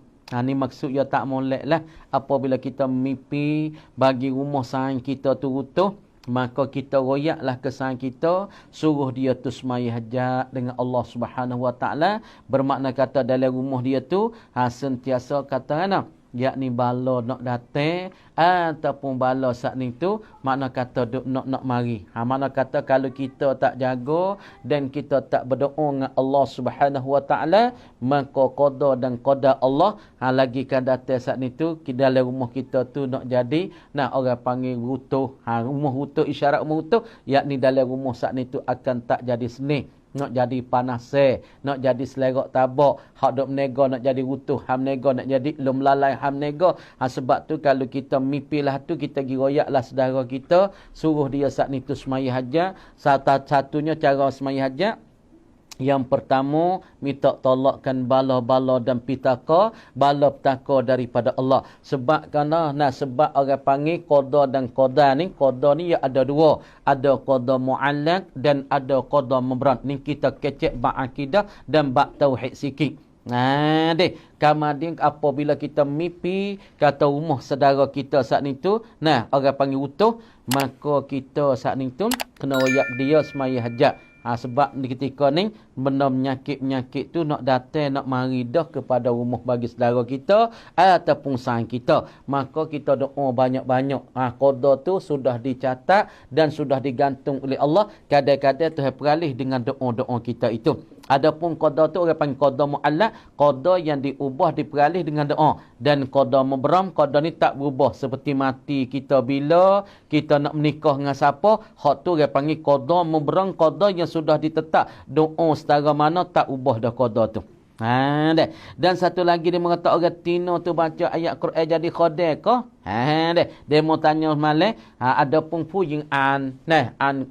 Ni maksud ya tak molek lah. Apabila kita mimpi bagi rumah sayang kita tu utuh, maka kita royaklah kesan kita, suruh dia tu semaya hajat dengan Allah Subhanahu Wa Taala. Bermakna kata dalam rumah dia tu sentiasa kata ana, yakni bala nak datang ataupun bala saat ni tu, makna kata duk nak mari. Makna kata kalau kita tak jaga dan kita tak berdoa dengan Allah Subhanahu Wa Taala, maka qada dan qada Allah lagi kan datang saat ni tu dalam rumah kita tu nak jadi orang panggil rutuh. Rumah rutuh, isyarat rumah rutuh, yakni dalam rumah saat ni tu akan tak jadi seni, nak jadi panas, nak jadi selerak tabak, hak dok menega nak jadi rutuh, ham nega nak jadi lum lalai ham nega. Sebab tu kalau kita mimpilah tu, kita gi royaklah saudara kita, suruh dia saat ni tu semaya hajat. Satunya cara semaya hajat, yang pertama, minta tolakkan bala-bala dan pitaka, bala petaka daripada Allah. Sebab sebab orang panggil qada dan qada ni, qada ni ya ada dua. Ada qada mu'allaq dan ada qada mubram. Ni kita kecek bab akidah dan bab tauhid sikit. Kemudian apabila kita mimpi kata rumah saudara kita saat ni tu, orang panggil utuh, maka kita saat ni tu kena royak dia semaya hajat. Sebab ketika ni benda penyakit-penyakit tu nak datang, nak mari dah kepada rumah bagi saudara kita ataupun sayang kita, maka kita doa banyak-banyak. Qada tu sudah dicatat dan sudah digantung oleh Allah. Kadang-kadang Tuhan peralih dengan doa-doa kita itu. Adapun qada tu orang panggil qada mu'allaq, qada yang diubah diperalih dengan doa. Dan qada mubram, qada ni tak berubah. Seperti mati kita bila kita nak menikah dengan siapa, hak tu orang panggil qada mubram, qada yang sudah ditetap. Doa setara mana tak ubah dah qada tu. Dan satu lagi dia mengatakan orang tino tu baca ayat Quran jadi khodai ke? Dia mau tanya malam, ada pun puing an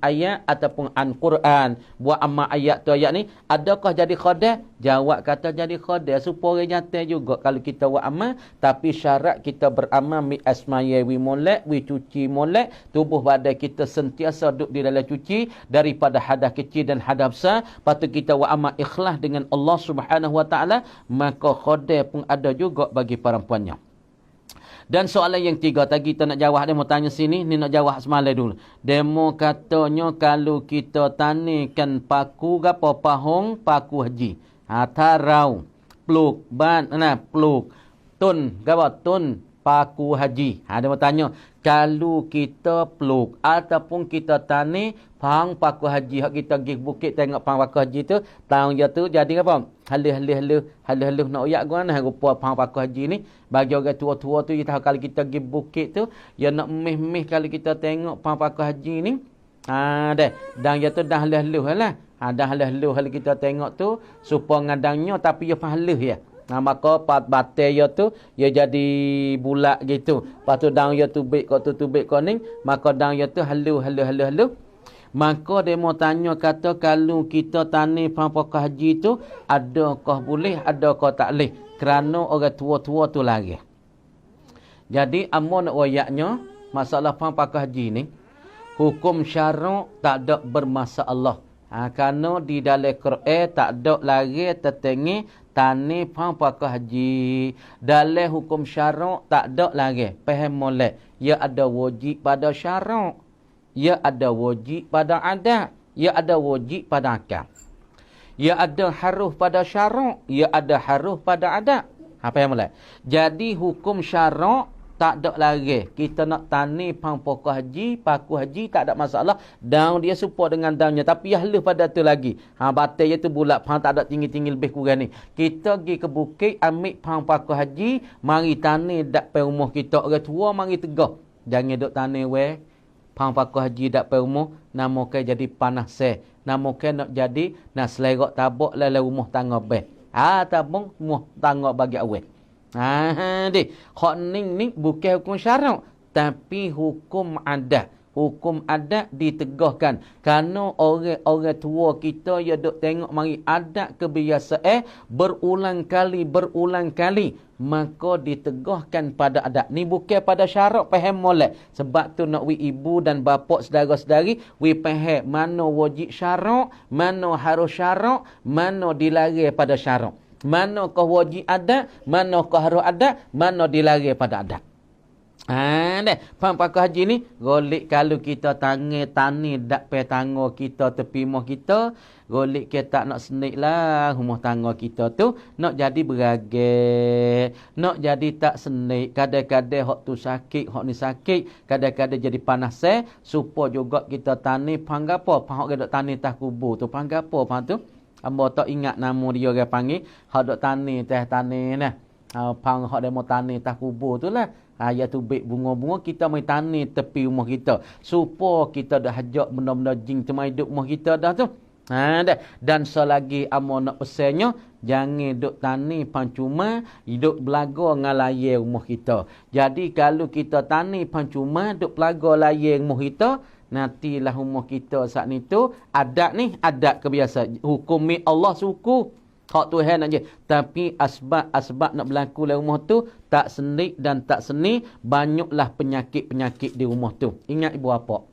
ayat ataupun an Quran, buat amma ayat tu ayat ni, adakah jadi khodai? Jawab kata jadi khodai supaya nyata juga kalau kita buat amal, tapi syarat kita beramal mi asmaya wi molek, wi cuci molek, tubuh badan kita sentiasa duduk di dalam cuci daripada hadas kecil dan hadas besar. Patut kita buat amal ikhlas dengan Allah Subhanahu Wa Taala, maka khodai pun ada juga bagi perempuannya. Dan soalan yang tiga tadi kita nak jawab, dia mau tanya sini, ni nak jawab semalam dulu. Demo katanya kalau kita tanikan paku apa pahong paku haji. Tarau, pluk, pluk, tun, tun paku haji. Dia mau tanya, kalau kita pluk ataupun kita tani pahang paku haji, hak kita pergi bukit tengok pahang paku haji tu, tahun je tu jadi apa? Halih-halih nak uyak gua rupa pahang paku haji ni. Bagi orang tua-tua tu, kita kalau kita pergi bukit tu, ya nak meh-meh kalau kita tengok pahang paku haji ni. Dan dia tu dah halih-halih lah. Dah halih-halih kalau kita tengok tu, supaya ngadangnya tapi dia pahalih ya. Maka batai dia tu dia jadi bulat gitu. Lepas tu daun dia tubik kau tu tubik kau ni, maka daun dia tu halu. Maka demo tanya kata kalau kita tani pangpakah haji tu adakah boleh, adakah tak boleh? Kerana orang tua-tua tu lari. Jadi amo nak wayaknya masalah pangpakah haji ni hukum syarak tak ada bermasalah. Kerana di dalam Quran tak ada lagi tertengi tani pangpakah haji. Dalam hukum syarak tak ada lagi. Faham molek. Ya ada wajib pada syarak. Ya ada wajib pada adat. Ya ada wajib pada akal. Ya ada harus pada syarak. Ya ada harus pada adat. Apa yang mulai? Jadi hukum syarak tak ada lagi. Kita nak tani pangpakah haji, paku haji tak ada masalah. Daun dia serupa dengan daunnya. Tapi yang halus pada tu lagi. Batai dia tu bulat. Pang tak ada tinggi-tinggi lebih kurang ni. Kita pergi ke bukit, ambil pangpakah haji. Mari tani dak pai rumah kita. Orang tua mari tegah. Jangan duk tani weh. Pangpakah haji dak pai rumah. Nama ke jadi panas seh. Nama ke nak jadi nak selerak tabak lele rumah tangga beh. Tabung rumah tangga bagi awet. Hak ni bukan hukum syarak tapi hukum adat. Hukum adat ditegahkan kerana orang tua kita ya duk tengok mari adat kebiasaan berulang kali maka ditegahkan pada adat ni bukan pada syarak. Faham molek. Sebab tu nak ibu dan bapa saudara-saudari faham mana wajib syarak, mana harus syarak, mana dilarang pada syarak. Manakah wajib adat, manakah harus adat, mana dilarang pada adat. Pangpakah haji ni golik kalau kita tani dak pe tangga kita tepi rumah kita, golik kita nak senik lah rumah tangga kita tu nak jadi beragam, nak jadi tak senik. Kadang-kadang hak tu sakit, hak ni sakit, kadang-kadang jadi panas supaya juga kita tani panggapo, hak dok tani tah kubur tu panggapo pang tu. Ambo tak ingat nama dia orang panggil. Hak dok tani teh tani nah. Pang hak demo tani tah kubur tu lah. Ya tu baik bunga-bunga kita mai tani tepi rumah kita. Supaya kita dah hajak benda-benda jin tu mai duk rumah kita dah tu. Dah. Dan selagi ambo nak pesannya jangan duk tani pancuma, duk belaga ngalayar rumah kita. Jadi kalau kita tani pancuma duk belaga layar rumah kita, nantilah rumah kita saat ni tu adat ni adat kebiasaan hukum Allah suku hak Tuhan aja. Tapi asbab nak berlaku dalam rumah tu tak senik dan tak seni, banyaklah penyakit-penyakit di rumah tu. Ingat ibu bapa.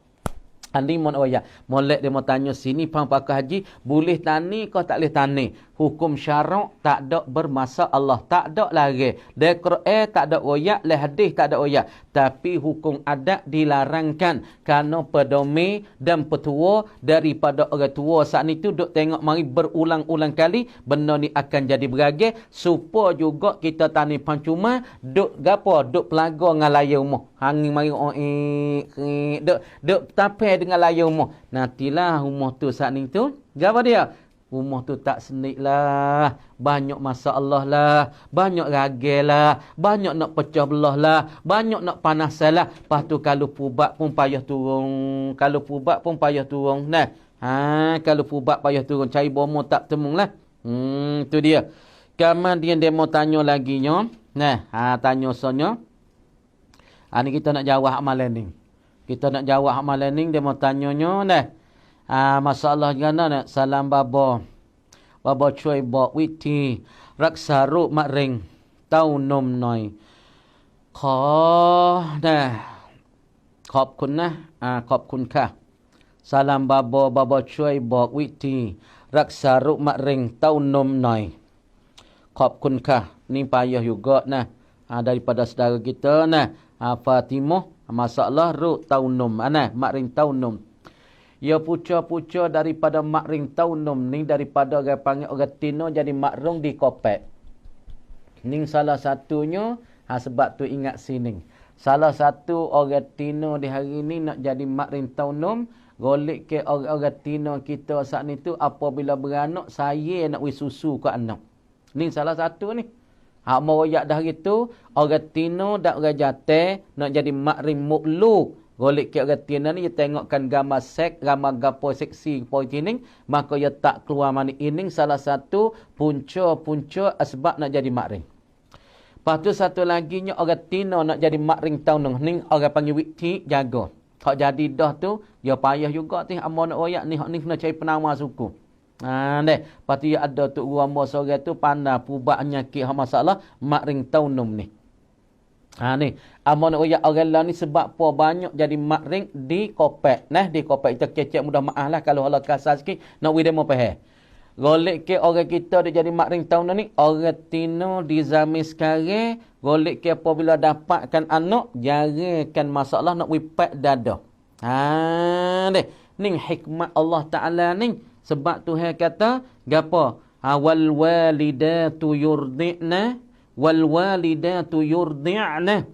Andi mon oya, molek dia mau tanya sini pangpakah haji boleh tani kau tak boleh tani. Hukum syarak tak ada bermasalah, tak ada lagi. Dari Quran tak ada oyak, dari hadis tak ada oyak. Tapi hukum adat dilarangkan kerana pedomi dan petua daripada orang tua saat itu duk tengok mari berulang-ulang kali benda ni akan jadi beragam supaya juga kita tani pancuma duk gapo duk pelaga dengan layar rumah. Angin mari duk tapai dengan layar rumah. Nantilah rumah tu saat ni tu gapo dia? Rumah tu tak senik lah. Banyak masalah lah. Banyak ragal lah. Banyak nak pecah belah lah. Banyak nak panas lah. Lepas tu kalau pubat pun payah turun. Kalau pubat pun payah turun. Nah. Kalau pubat payah turun. Cari bomo tak temung lah. Tu dia. Kemudian dia mau tanya lagi nya. Nah. Tanya soalnya. Ni kita nak jawab amalan ni. Kita nak jawab amalan ni. Dia mau tanya nya. Nah. Masalah gana nak salam baba cuy bok witi raksa ru mak ring tau num noiขอบคุณนะขอบคุณค่ะ salam baba cuy bok witi raksa ru mak ring tau num noi ขอบคุณค่ะ ni payah juga nah daripada saudara kita nah Fatimah masalah ru tau num mak ring tau num. Ya puca-puca daripada makring taunum ni daripada orang panggil orang tino jadi makrung di kopek. Ni salah satunya sebab tu ingat sini. Salah satu orang tino di hari ni nak jadi makring taunum, golek ke orang tino kita saat ni tu apabila beranak saya nak wi susu ke anak. Ni salah satu ni. Hak mau yak dah gitu orang tino dak orang jate nak jadi makring mukluk. Golek ke orang Tina ni, dia tengokkan gambar seks, gambar gapo seksi poitining, maka dia tak keluar mani ining salah satu punca-punca sebab nak jadi makring. Lepas tu satu lagi nya orang Tina nak jadi makring tahun ni, orang panggil wikti jaga. Hak jadi dah tu, dia payah juga tu. Amo nak royak ni, hak ni kena cari penawar suku. Deh. Lepas tu ada tu guru seorang tu pandai pubat penyakit hak masalah mak ring taunum ni. Ni. Amo nak royak orang lah ni sebab apa banyak jadi mak ring di kopek. Nah, di kopek kita kecek mudah maaf lah kalau Allah kasar sikit. Nak wih demo pahal. Golek ke orang kita dia jadi mak ring tahun ni, orang tino di zaman sekarang, golek ke apabila dapatkan anak, jarakan masalah nak wipat dada. Deh. Ni hikmat Allah Ta'ala ni. Sebab Tuhan kata, gapo? Wal walidatu yurdi'na, wal walidatu yurdi'na.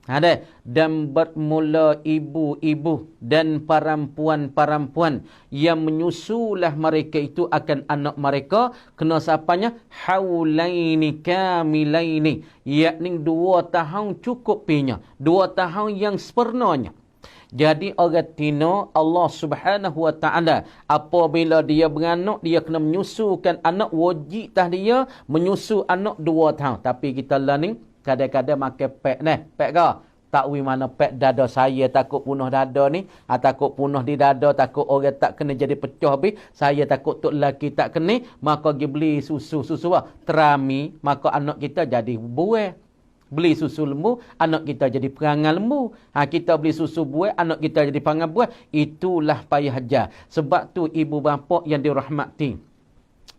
Ada dan bermula ibu-ibu dan perempuan-perempuan yang menyusulah mereka itu akan anak mereka kena sapanya haulaini kamilaini, yakni 2 tahun cukup pinya, 2 tahun yang sempurnanya. Jadi orang tino Allah Subhanahu wa taala apabila dia beranak dia kena menyusukan anak, wajib tah dia menyusu anak 2 tahun. Tapi kita lah ni kadang-kadang makan pek ni. Pek ke? Tak wi mana pek dada saya takut punah dada ni. Takut punah di dada, takut orang tak kena jadi pecah habis. Saya takut tok lelaki tak kena. Maka pergi beli susu terami. Maka anak kita jadi buah. Beli susu lembu, anak kita jadi perangai lembu. Kita beli susu buah, anak kita jadi perangai buah. Itulah payah ajar. Sebab tu ibu bapa yang dirahmati.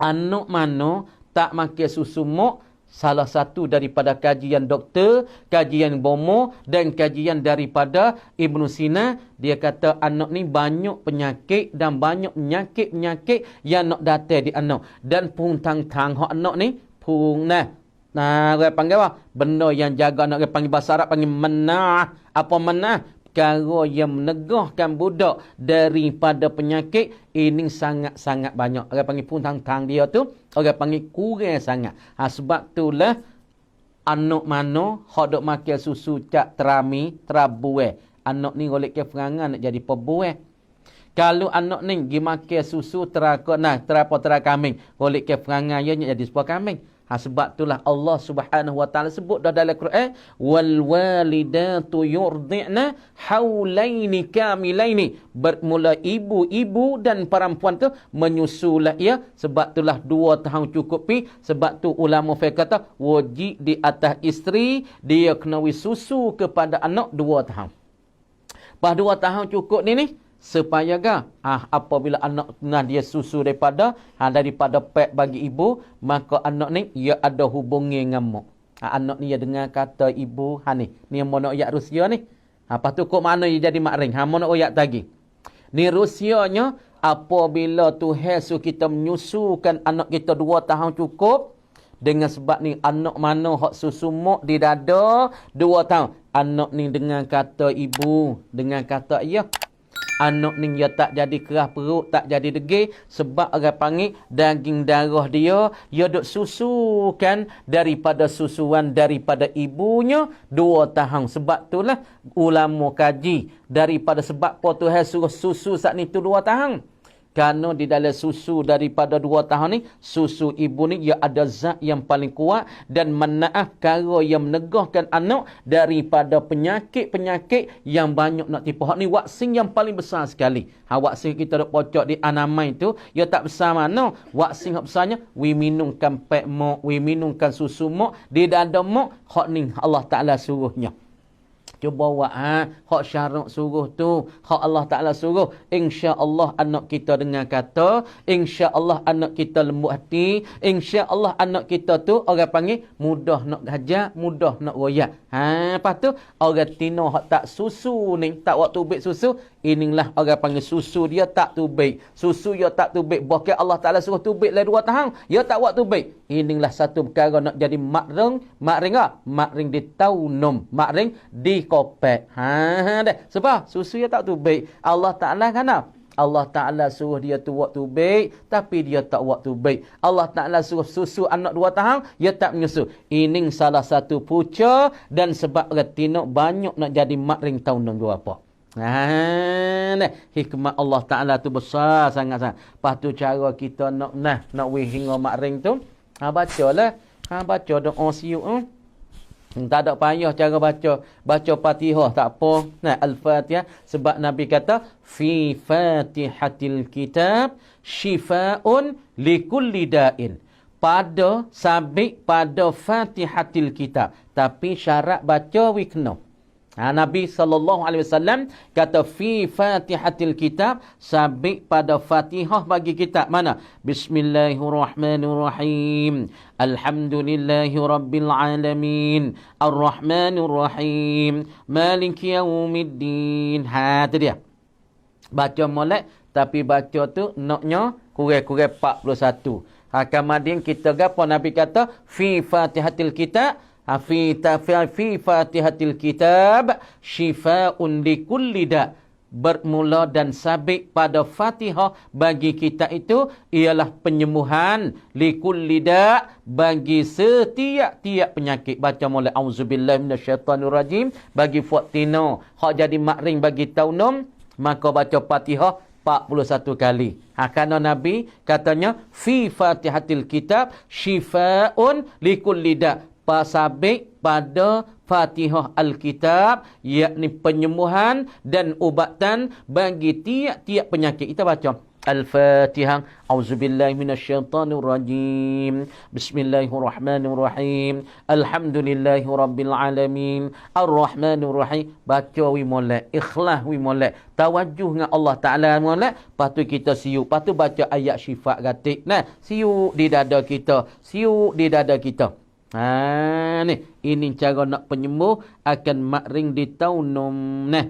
Anak mana tak makan susu mak, salah satu daripada kajian doktor, kajian Bomo dan kajian daripada Ibn Sina, dia kata anak ni banyak penyakit dan banyak penyakit-penyakit yang nak datang di anak. Dan pun tang-tang hak anak ni, pun orang panggil apa? Benda yang jaga anak, orang panggil bahasa Arab, panggil menah. Apa menah? Perkara yang menegahkan budak daripada penyakit, ini sangat-sangat banyak. Orang panggil pun tang-tang dia tu, orang panggil kurang sangat. Sebab itulah anak mana hak dok makan susu cak terami, terabuai. Anak ni golek ke perangai nak jadi pebuai. Kalau anak ni pergi makan susu terakambing, golek ke perangai dia jadi sebuah kambing. Sebab itulah Allah Subhanahu wa taala sebut dah dalam Quran, wal walidatu yurdi'na haulaini kamilaini, bermula ibu-ibu dan perempuan tu menyusulah ia. Sebab itulah 2 tahun cukup pi. Sebab tu ulama fiqh kata wajib di atas isteri dia kena susu kepada anak 2 tahun. Pas 2 tahun cukup ni supaya apabila anak nah dia susu daripada pek bagi ibu, maka anak ni ia ada hubungi dengan mak. Anak ni dia dengar kata ibu ni yang mau nak ayat Rusia ni. Lepas tu kok mana dia jadi mak ring? Mau nak ayat lagi. Ni Rusianya apabila Tuhan suruh kita menyusukan anak kita 2 tahun cukup, dengan sebab ni anak mana hak susu mak di dada 2 tahun. Anak ni dengar kata ibu, dengar kata ayah. Anak ni dia tak jadi kerah perut, tak jadi degil. Sebab orang panggil daging darah dia duk susukan daripada susuan daripada ibunya 2 tahun. Sebab itulah ulama kaji daripada sebab apa Tuhan suruh susu saat ni tu 2 tahun. Kerana di dalam susu daripada 2 tahun ni, susu ibu ni ia ada zat yang paling kuat dan menaah perkara yang menegahkan anak daripada penyakit-penyakit yang banyak nak tipu. Hak ni vaksin yang paling besar sekali. Vaksin kita dok pocok di Anamai tu, ia tak besar mana. Vaksin hak besarnya, we minumkan pek mak, we minumkan susu mak di dada mak. Hak ni Allah Ta'ala suruhnya. Cuba buat hak syarat suruh tu, hak Allah Ta'ala suruh. InsyaAllah anak kita dengar kata, InsyaAllah anak kita lembut hati, InsyaAllah anak kita tu orang panggil mudah nak hajar, mudah nak royak. Lepas tu orang tino hak tak susu ni, tak waktu ubik susu, inilah orang panggil susu dia tak tubik. Susu dia tak tubik. Bahkan Allah Ta'ala suruh tubik le 2 tahun, dia tak waktu tubik. Inilah satu perkara nak jadi mak ring di taunum, mak ring di kopek. Sebab susu dia tak tubik. Allah Ta'ala kan Allah Ta'ala suruh dia tu waktu baik, tapi dia tak waktu baik. Allah Ta'ala suruh susu anak 2 tahun, dia tak menyusu. Ini salah satu punca dan sebab retina banyak nak jadi mak ring tahun 6 apa. Hikmat Allah Ta'ala tu besar sangat-sangat. Lepas tu cara kita nak wih hingga mak ring tu, bacalah. Baca doa siuk. Tak ada payah cara baca Fatihah tak apa. Nah, Al-Fatihah sebab Nabi kata fi Fatihatil kitab syifaun likulli da'in. Pada sabik pada Fatihatil kitab, tapi syarat baca we kena. Nabi SAW kata fi Fatihatil kitab, sabik pada Fatihah bagi kitab mana? Bismillahirrahmanirrahim. Alhamdulillahi rabbil alamin. Ar-Rahmanirrahim. Maliki yaumiddin. Itu dia. Baca molek tapi baca tu naknya kurang-kurang 41. Kemudian kita gapo Nabi kata fi Fatihatil kitab fi Fatihatil kitab syifaun likulli da. Bermula dan sabik pada Fatihah bagi kita itu ialah penyembuhan likulli da, bagi setiap-tiap penyakit. Baca mulai auzubillahi minasyaitanirrajim bagi Fatina hak jadi makring bagi taunum, maka baca Fatihah 41 kali. Kerana Nabi katanya fi Fatihatil kitab syifaun likulli da, pasabik pada Fatihah Al-Kitab, yakni penyembuhan dan ubatan bagi tiap-tiap penyakit. Kita baca Al-Fatihah. Auzubillahi minasyaitanirrajim. Bismillahirrahmanirrahim. Alhamdulillahi rabbil alamin. Ar-Rahmanirrahim. Baca wi molek, ikhlas wi molek, tawajuh dengan Allah Taala molek. Lepas tu kita siuk, lepas tu baca ayat syifa gatik. Nah, siuk di dada kita, siuk di dada kita. Ni ini cara nak penyembuh akan makring di taunum nah.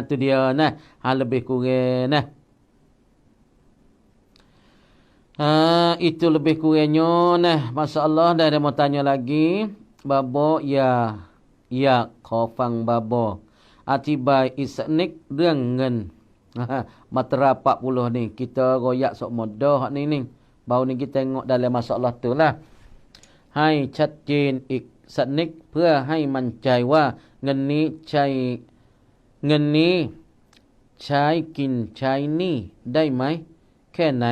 Tu dia nah. Lebih kurang nah. Itu lebih kurangnya nah. Masya-Allah, dah ada mau tanya lagi. Babo ya khofang babo. Atibai isnik dengan matera 40 ni. Kita royak sok modah ni. Baru ni kita tengok dalam masalah tu lah. ให้ชัดเจนอีกสักนิดเพื่อให้มั่นใจว่าเงินนี้ใช้กินใช้หนี้ได้ไหมแค่ไหน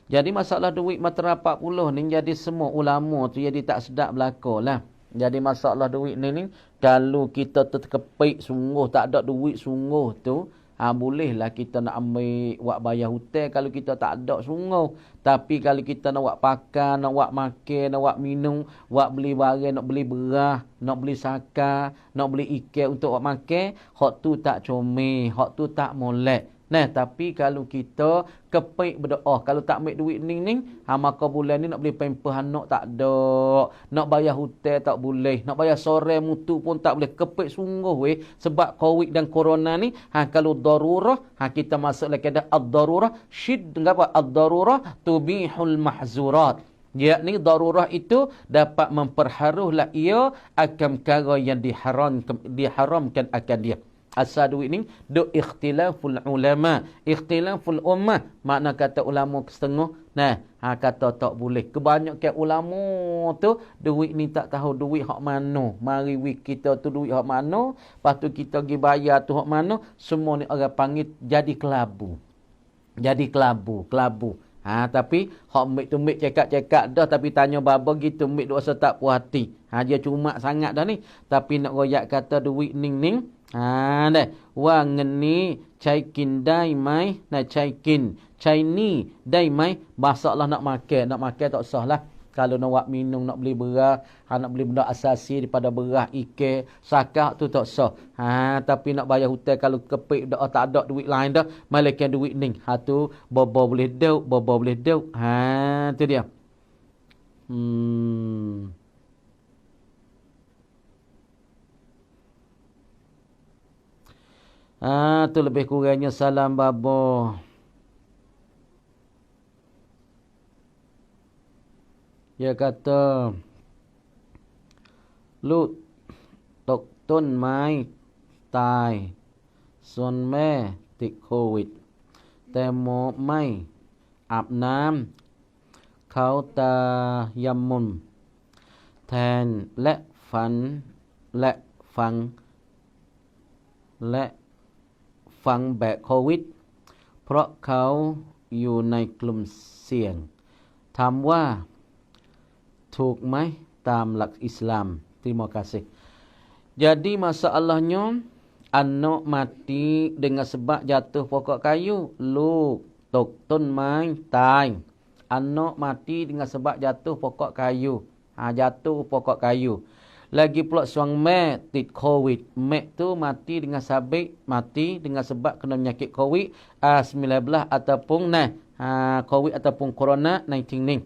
Jadi masalah duit matera 40 ni jadi semua ulama tu jadi tak sedap belaka lah. Jadi masalah duit ni kalau kita terkepik sungguh tak ada duit sungguh tu, bolehlah kita nak ambil buat bayar hutang kalau kita tak ada sungguh. Tapi kalau kita nak buat pakan, nak buat makan, nak buat minum, buat beli barang, nak beli beras, nak beli saka, nak beli ikan untuk buat makan, hak tu tak comel, hak tu tak molek. Nah, tapi kalau kita kepik berdoa, kalau tak ambil duit ni, maka bulan ni nak beli pamper anak tak ada, nak bayar hutang tak boleh, nak bayar sore mutu pun tak boleh. Kepik sungguh sebab Covid dan corona ni, kalau darurah, kita masuk lagi ada ad-darurah apa? Ad-darurah tubihul mahzurat. Yakni darurah itu dapat memperharuhlah ia akan perkara yang diharamkan akan dia. Asal duit ni duk ikhtilaful ulama, ikhtilaful ummah. Makna kata ulama setengah, nah, kata tak boleh. Kebanyakan ulama tu duit ni tak tahu duit hak mana. Mari wik kita tu duit hak mana, lepas tu kita pergi bayar tu hak mana. Semua ni orang panggil jadi kelabu. Jadi kelabu. Tapi hak mik cakap dah, tapi tanya baba gitu mik duk rasa tak puas hati. Dia cuma sangat dah ni. Tapi nak royak kata duit ning. Dah. Wang ni cai kin dai mai, nak cai ni dai mai. Masalah nak makan tak usah lah. Kalau nak buat minum, nak beli beras, nak beli benda asasi daripada beras, ikan, sakak tu tak usah. Tapi nak bayar hutang kalau kepik dah tak ada duit lain dah, malaikat duit ni. Tu bobo boleh duk. Tu dia. Tu lebih kurangnya salam babo. Dia kata Lut tok ton mai tai son me tik covid แต่หมอไม่อาบน้ำเขาตายำมุนแทนและฝันและฟังแบบโควิดเพราะเขาอยู่ในกลุ่มเสี่ยงถามว่าถูกไหม tamlak Islam. Terima kasih. Jadi masalahnya anak mati dengan sebab jatuh pokok kayu. Lu tok tun mai tai. Anak mati dengan sebab jatuh pokok kayu. Jatuh pokok kayu. Lagi pula suang mek tit COVID. Mek tu mati dengan sabit, mati dengan sebab kena penyakit COVID-19 ataupun COVID ataupun Corona 19 ni.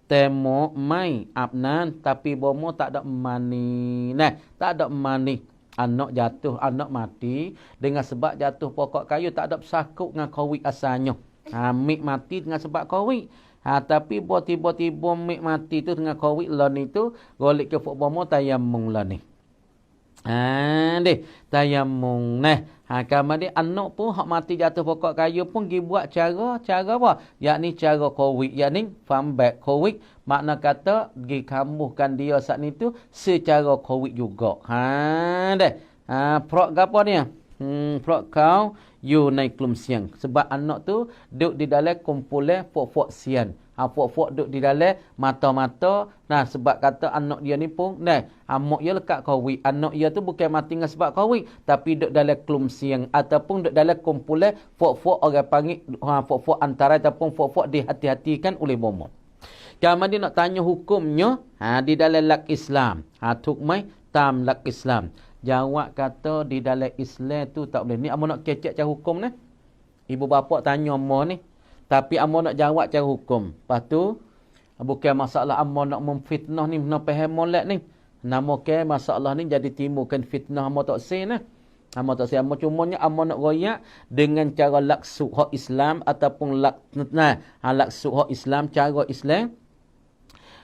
Temo mai apnan tapi bomo tak ada mani. Tak ada mani. Anak jatuh, anak mati dengan sebab jatuh pokok kayu tak ada bersakut dengan COVID asalnya. Mik mati dengan sebab COVID. Tapi tiba-tiba mik mati tu dengan COVID lah ni tu, golik ke fuk bomo tayamung lah ni. Tayamung nah. Kemudian anak pun hak mati jatuh pokok kayu pun pergi buat cara apa? Yakni cara COVID, yakni farm back COVID. Makna kata pergi kambuhkan dia saat ni tu secara COVID juga. Prok apa dia? Prok kau you naik kelum siang. Sebab anak tu duduk di dalam kumpulan fok-fok siang. Fok-fok duduk di dalam mata-mata. Sebab kata anak dia ni pun, amak dia lekat COVID. Anak dia tu bukan mati dengan sebab COVID. Tapi duduk dalam kelum siang. Ataupun duduk dalam kumpulan fok-fok orang panggil, fok-fok antara ataupun fok-fok dihati-hatikan oleh bomo. Kemudian nak tanya hukumnya, di dalam lak Islam. Tukmai tam lak Islam. Jawab kata di dalam Islam tu tak boleh. Ni amo nak kecek cara hukum ni. Ibu bapa tanya amo ni. Tapi amo nak jawab cara hukum. Lepas tu bukan masalah amo nak memfitnah ni, nak faham molek ni. Nama ke masalah ni jadi timbulkan fitnah amo tak say nah. Amo tak say, amo cumanya amo nak royak dengan cara laksu hak Islam ataupun laksu hak Islam, cara Islam.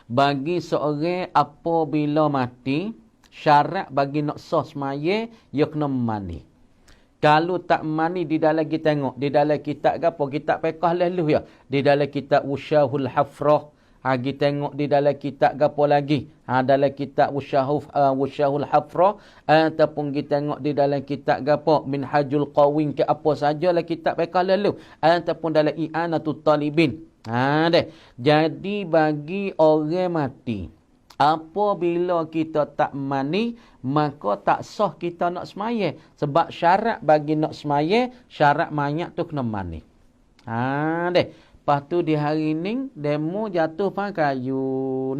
Bagi seorang apabila mati, syarat bagi nak sah semaya, dia kena mani. Kalau tak mani di dalam kita tengok, di dalam kitab apa? Kitab fiqh lalu ya. Di dalam kitab Usyahul Hafrah. Kita tengok di dalam kitab apa lagi? Dalam kitab Usyahul Hafrah. Ataupun kita tengok di dalam kitab apa? Minhajul Qawin ke apa sajalah kitab fiqh lalu. Ataupun dalam I'anatul Talibin. Jadi bagi orang mati, apabila kita tak mani, maka tak sah kita nak semaya. Sebab syarat bagi nak semaya, syarat mayat tu kena mani. Lepas tu di hari ni, demo jatuh pakai kayu.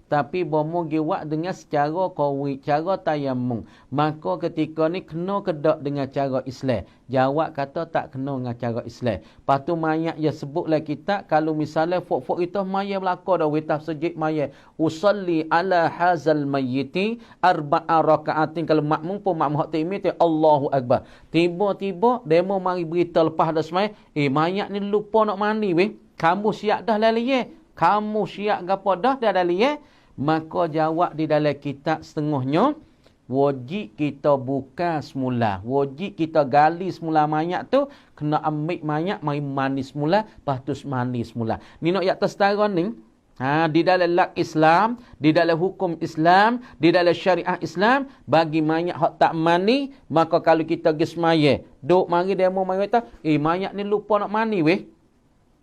Tapi bomo giwak dengan secara COVID, cara tayamung. Maka ketika ni kena kedak dengan cara Islam. Jawab kata tak kena dengan cara Islam. Lepas tu mayat dia sebutlah kita, kalau misalnya fok-fok itu mayat belaka dah witah sejid mayat. Usalli ala hazal mayyiti arba'a raka'atin. Kalau makmum pun makmum hak ta'imih tu Allahu Akbar. Tiba-tiba demo mari berita lepas dah semai, mayat ni lupa nak mandi weh. Kamu siap dah lah liye. Kamu siap gapo dah dah liye. Maka jawab di dalam kitab setengahnya, wajib kita buka semula. Wajib kita gali semula mayat tu, kena ambil mayat, mari mandi semula, lepas tu mandi semula. Ni nak yak tersetara ni, di dalam lak Islam, di dalam hukum Islam, di dalam syariah Islam, bagi mayat hak tak mandi, maka kalau kita pergi semaya, duk mari demo mari kata, mayat ni lupa nak mandi weh.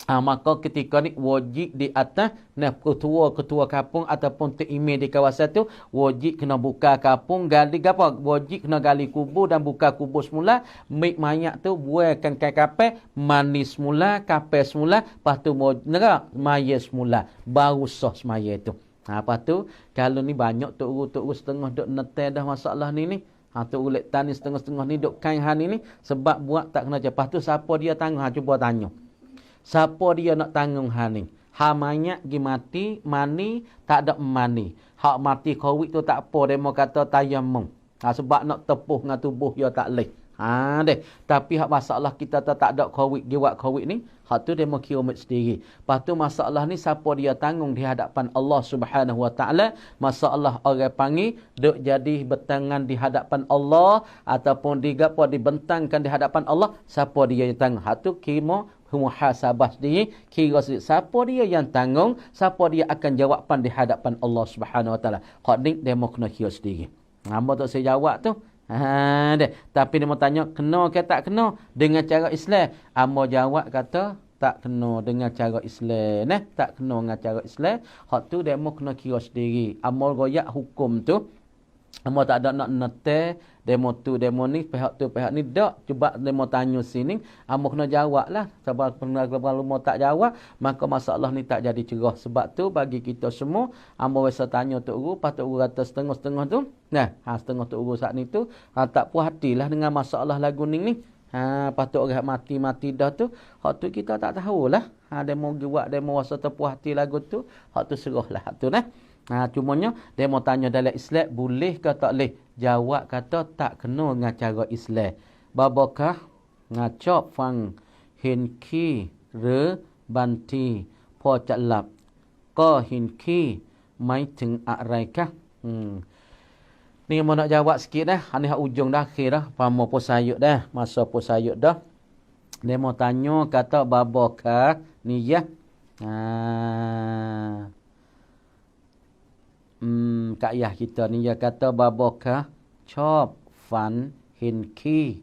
Maka ketika ni wajib di atas ketua-ketua kampung ataupun terimej di kawasan tu wajib kena buka kampung, gali apa? Wajib kena gali kubur dan buka kubur semula, mik mayat tu buatkan kapal, mandi semula, kapal semula, lepas tu maya semula, baru sah semaya tu. Lepas tu kalau ni banyak tok setengah duk netai dah masalah ni. Tok ulet tani setengah-setengah ni duk kain hani ni sebab buat tak kena lepas tu siapa dia tanggung? Cuba tanya. Siapa dia nak tanggung hal ni? Mayat pergi mati, mani, tak ada mani. Hak mati COVID tu tak apa, dia mau kata tayamum. Sebab nak tepuh dengan tubuh dia tak leh. Tapi hak masalah kita tak ada COVID, dia buat COVID ni, hak tu dia mau kira umat sendiri. Lepas tu masalah ni siapa dia tanggung di hadapan Allah Subhanahu Wa Taala? Masalah orang panggil duk jadi bertangan di hadapan Allah ataupun dibentangkan di hadapan Allah, siapa dia yang tanggung? Hak tu kira muhasabah sendiri, kira sendiri siapa dia yang tanggung, siapa dia akan jawapan di hadapan Allah Subhanahu Wa Taala. Hak ni dia mau kena kira sendiri. Hamba tak saya jawab tu. Tapi dia mau tanya kena ke tak kena dengan cara Islam. Hamba jawab kata tak kena dengan cara Islam, tak kena dengan cara Islam, hak tu demo kena kira sendiri. Amal royak hukum tu, amal tak ada nak nete demo tu demo ni pihak tu pihak ni dak. Cuba demo tanya sini, amal kena jawab lah. Sebab kalau mau tak jawab, maka masalah ni tak jadi cerah. Sebab tu bagi kita semua, amal biasa tanya Tok Guru, patut Guru kata setengah-setengah tu. Nah, setengah Tok Guru saat ni tu, tak puas hatilah dengan masalah lagu ni. Patut orang mati-mati dah tu. Hak tu kita tak tahulah. Demo buat demo rasa terpuas hati lagu tu, hak tu serahlah hak tu nah. Cumanya dia mau tanya dalam Islam boleh ke tak boleh? Jawab kata tak kena dengan cara Islam. Babakah ngacop fang hin ki re banti po chat lap ko hin ki maiถึง อะไรคะ Ni mau nak jawab sikit dah. Ni hak ujung dah akhir dah. Pamo pun sayuk dah. Masa pun sayuk dah. Dia mau tanya kata babakah niyah. Kak Yah kita ni dia kata babakah chop fan hin ki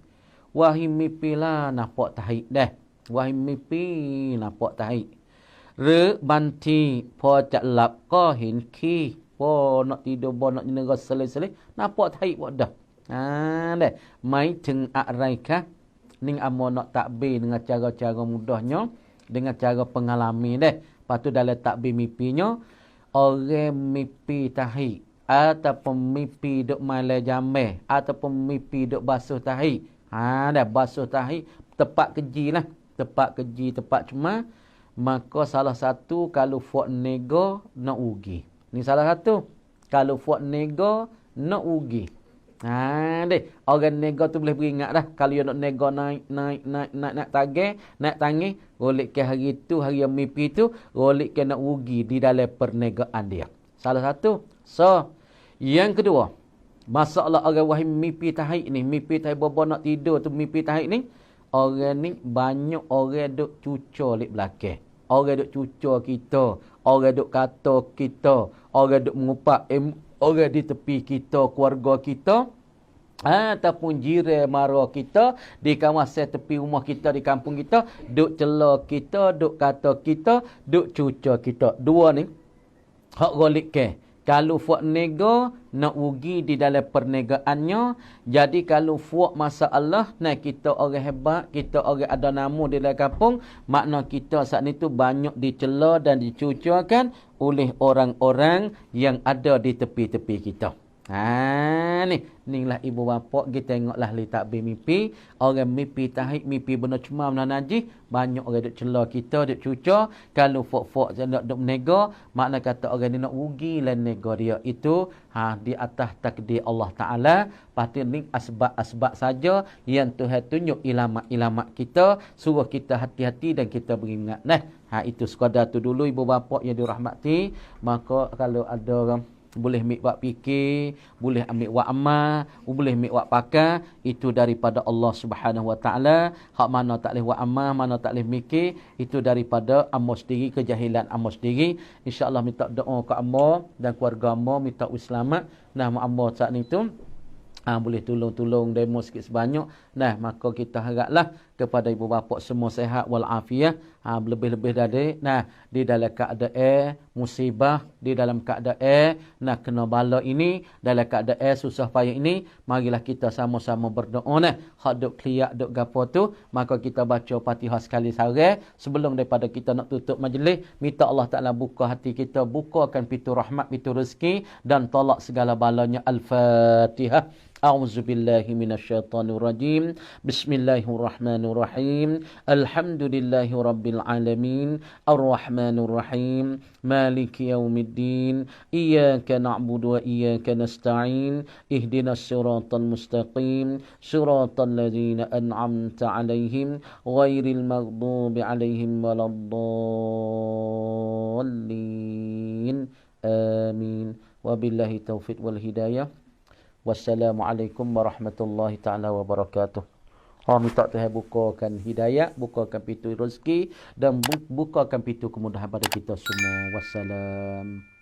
wahim mipi lah nampak tahik dah. Wahim mipi nampak tahik. Re banti po cak lap ko hin ki po nak tidur bo nak jenera selai-selai nampak tahik buat dah. Dah maiถึง อะไรคะ ning amo nak takbir dengan cara-cara mudahnya, dengan cara pengalami dah. Lepas tu dalam takbir mipinya, orang mimpi tahi ataupun mimpi duk malai jameh ataupun mimpi duk basuh tahi. Dah basuh tahi tepat keji lah. Tepat keji, tepat cuma. Maka salah satu kalau fuak nego nak ugi. Ni salah satu. Kalau fuak nego nak ugi. Deh, orang nego tu boleh beringat dah. Kalau dia nak nego naik tangi, golek ke hari tu, hari yang mimpi tu, golek ke nak rugi di dalam perniagaan dia. Salah satu. So, yang kedua, masalah orang wahim mimpi tahik ni, mimpi tahik bobo nak tidur tu mimpi tahik ni, orang ni banyak orang duk cucur lik belakang. Orang duk cucur kita, orang duk kata kita, orang duk mengupak orang di tepi kita, keluarga kita, ataupun jiran mara kita, di kawasan tepi rumah kita, di kampung kita, duk cela kita, duk kata kita, duk cuca kita. Dua ni, hak golik ke. Kalau fuak nego, nak rugi di dalam perniagaannya. Jadi kalau fuak masalah, nah kita orang hebat, kita orang ada nama di dalam kampung, makna kita saat itu banyak dicela dan dicucakan oleh orang-orang yang ada di tepi-tepi kita. Inilah ibu bapa kita tengoklah li takbir mimpi. Orang mimpi tahik, mimpi benda cuma benda najis, banyak orang duk cela kita, duk cuca. Kalau fok-fok nak duk menego, makna kata orang ni nak rugi lan nego dia. Itu di atas takdir Allah Taala. Pasti ni asbab-asbab saja yang Tuhan tunjuk ilamat-ilamat kita, suruh kita hati-hati dan kita beringat. Itu sekadar tu dulu ibu bapa yang dirahmati. Maka kalau ada orang boleh ambil buat fikir, boleh ambil buat amal, boleh ambil buat pakar, itu daripada Allah Subhanahu Wa Taala. Hak mana tak boleh buat amal, mana tak boleh mikir, itu daripada amo sendiri, kejahilan amo sendiri. Insya-Allah minta doa ke amo dan keluarga amo, minta selamat. Amo saat ni tu boleh tolong demo sikit sebanyak. Maka kita haraplah kepada ibu bapa semua sehat wal afiah. Lebih-lebih dari di dalam keadaan musibah, di dalam keadaan kena bala ini, dalam keadaan susah payah ini, marilah kita sama-sama berdoa hak duk kliak duk gapo tu, maka kita baca Fatihah sekali sehari sebelum daripada kita nak tutup majlis. Minta Allah Taala buka hati kita, bukakan pintu rahmat, pintu rezeki dan tolak segala balanya. Al-Fatihah. A'udzubillahi minasyaitonirrajim. Bismillahirrahmanirrahim. Alhamdulillahi rabbil alamin. Arrahmanirrahim. Maliki yaumiddin. Iyyaka na'budu wa iyyaka nasta'in. Ihdinas siratal mustaqim. Siratal ladzina an'amta 'alaihim ghairil maghdubi 'alaihim waladdallin. Amin. Wabillahi taufiq wal hidayah. Wassalamualaikum warahmatullahi ta'ala wabarakatuh. Minta Tuhan bukakan hidayah, bukakan pintu rezeki dan bukakan pintu kemudahan pada kita semua. Wassalam.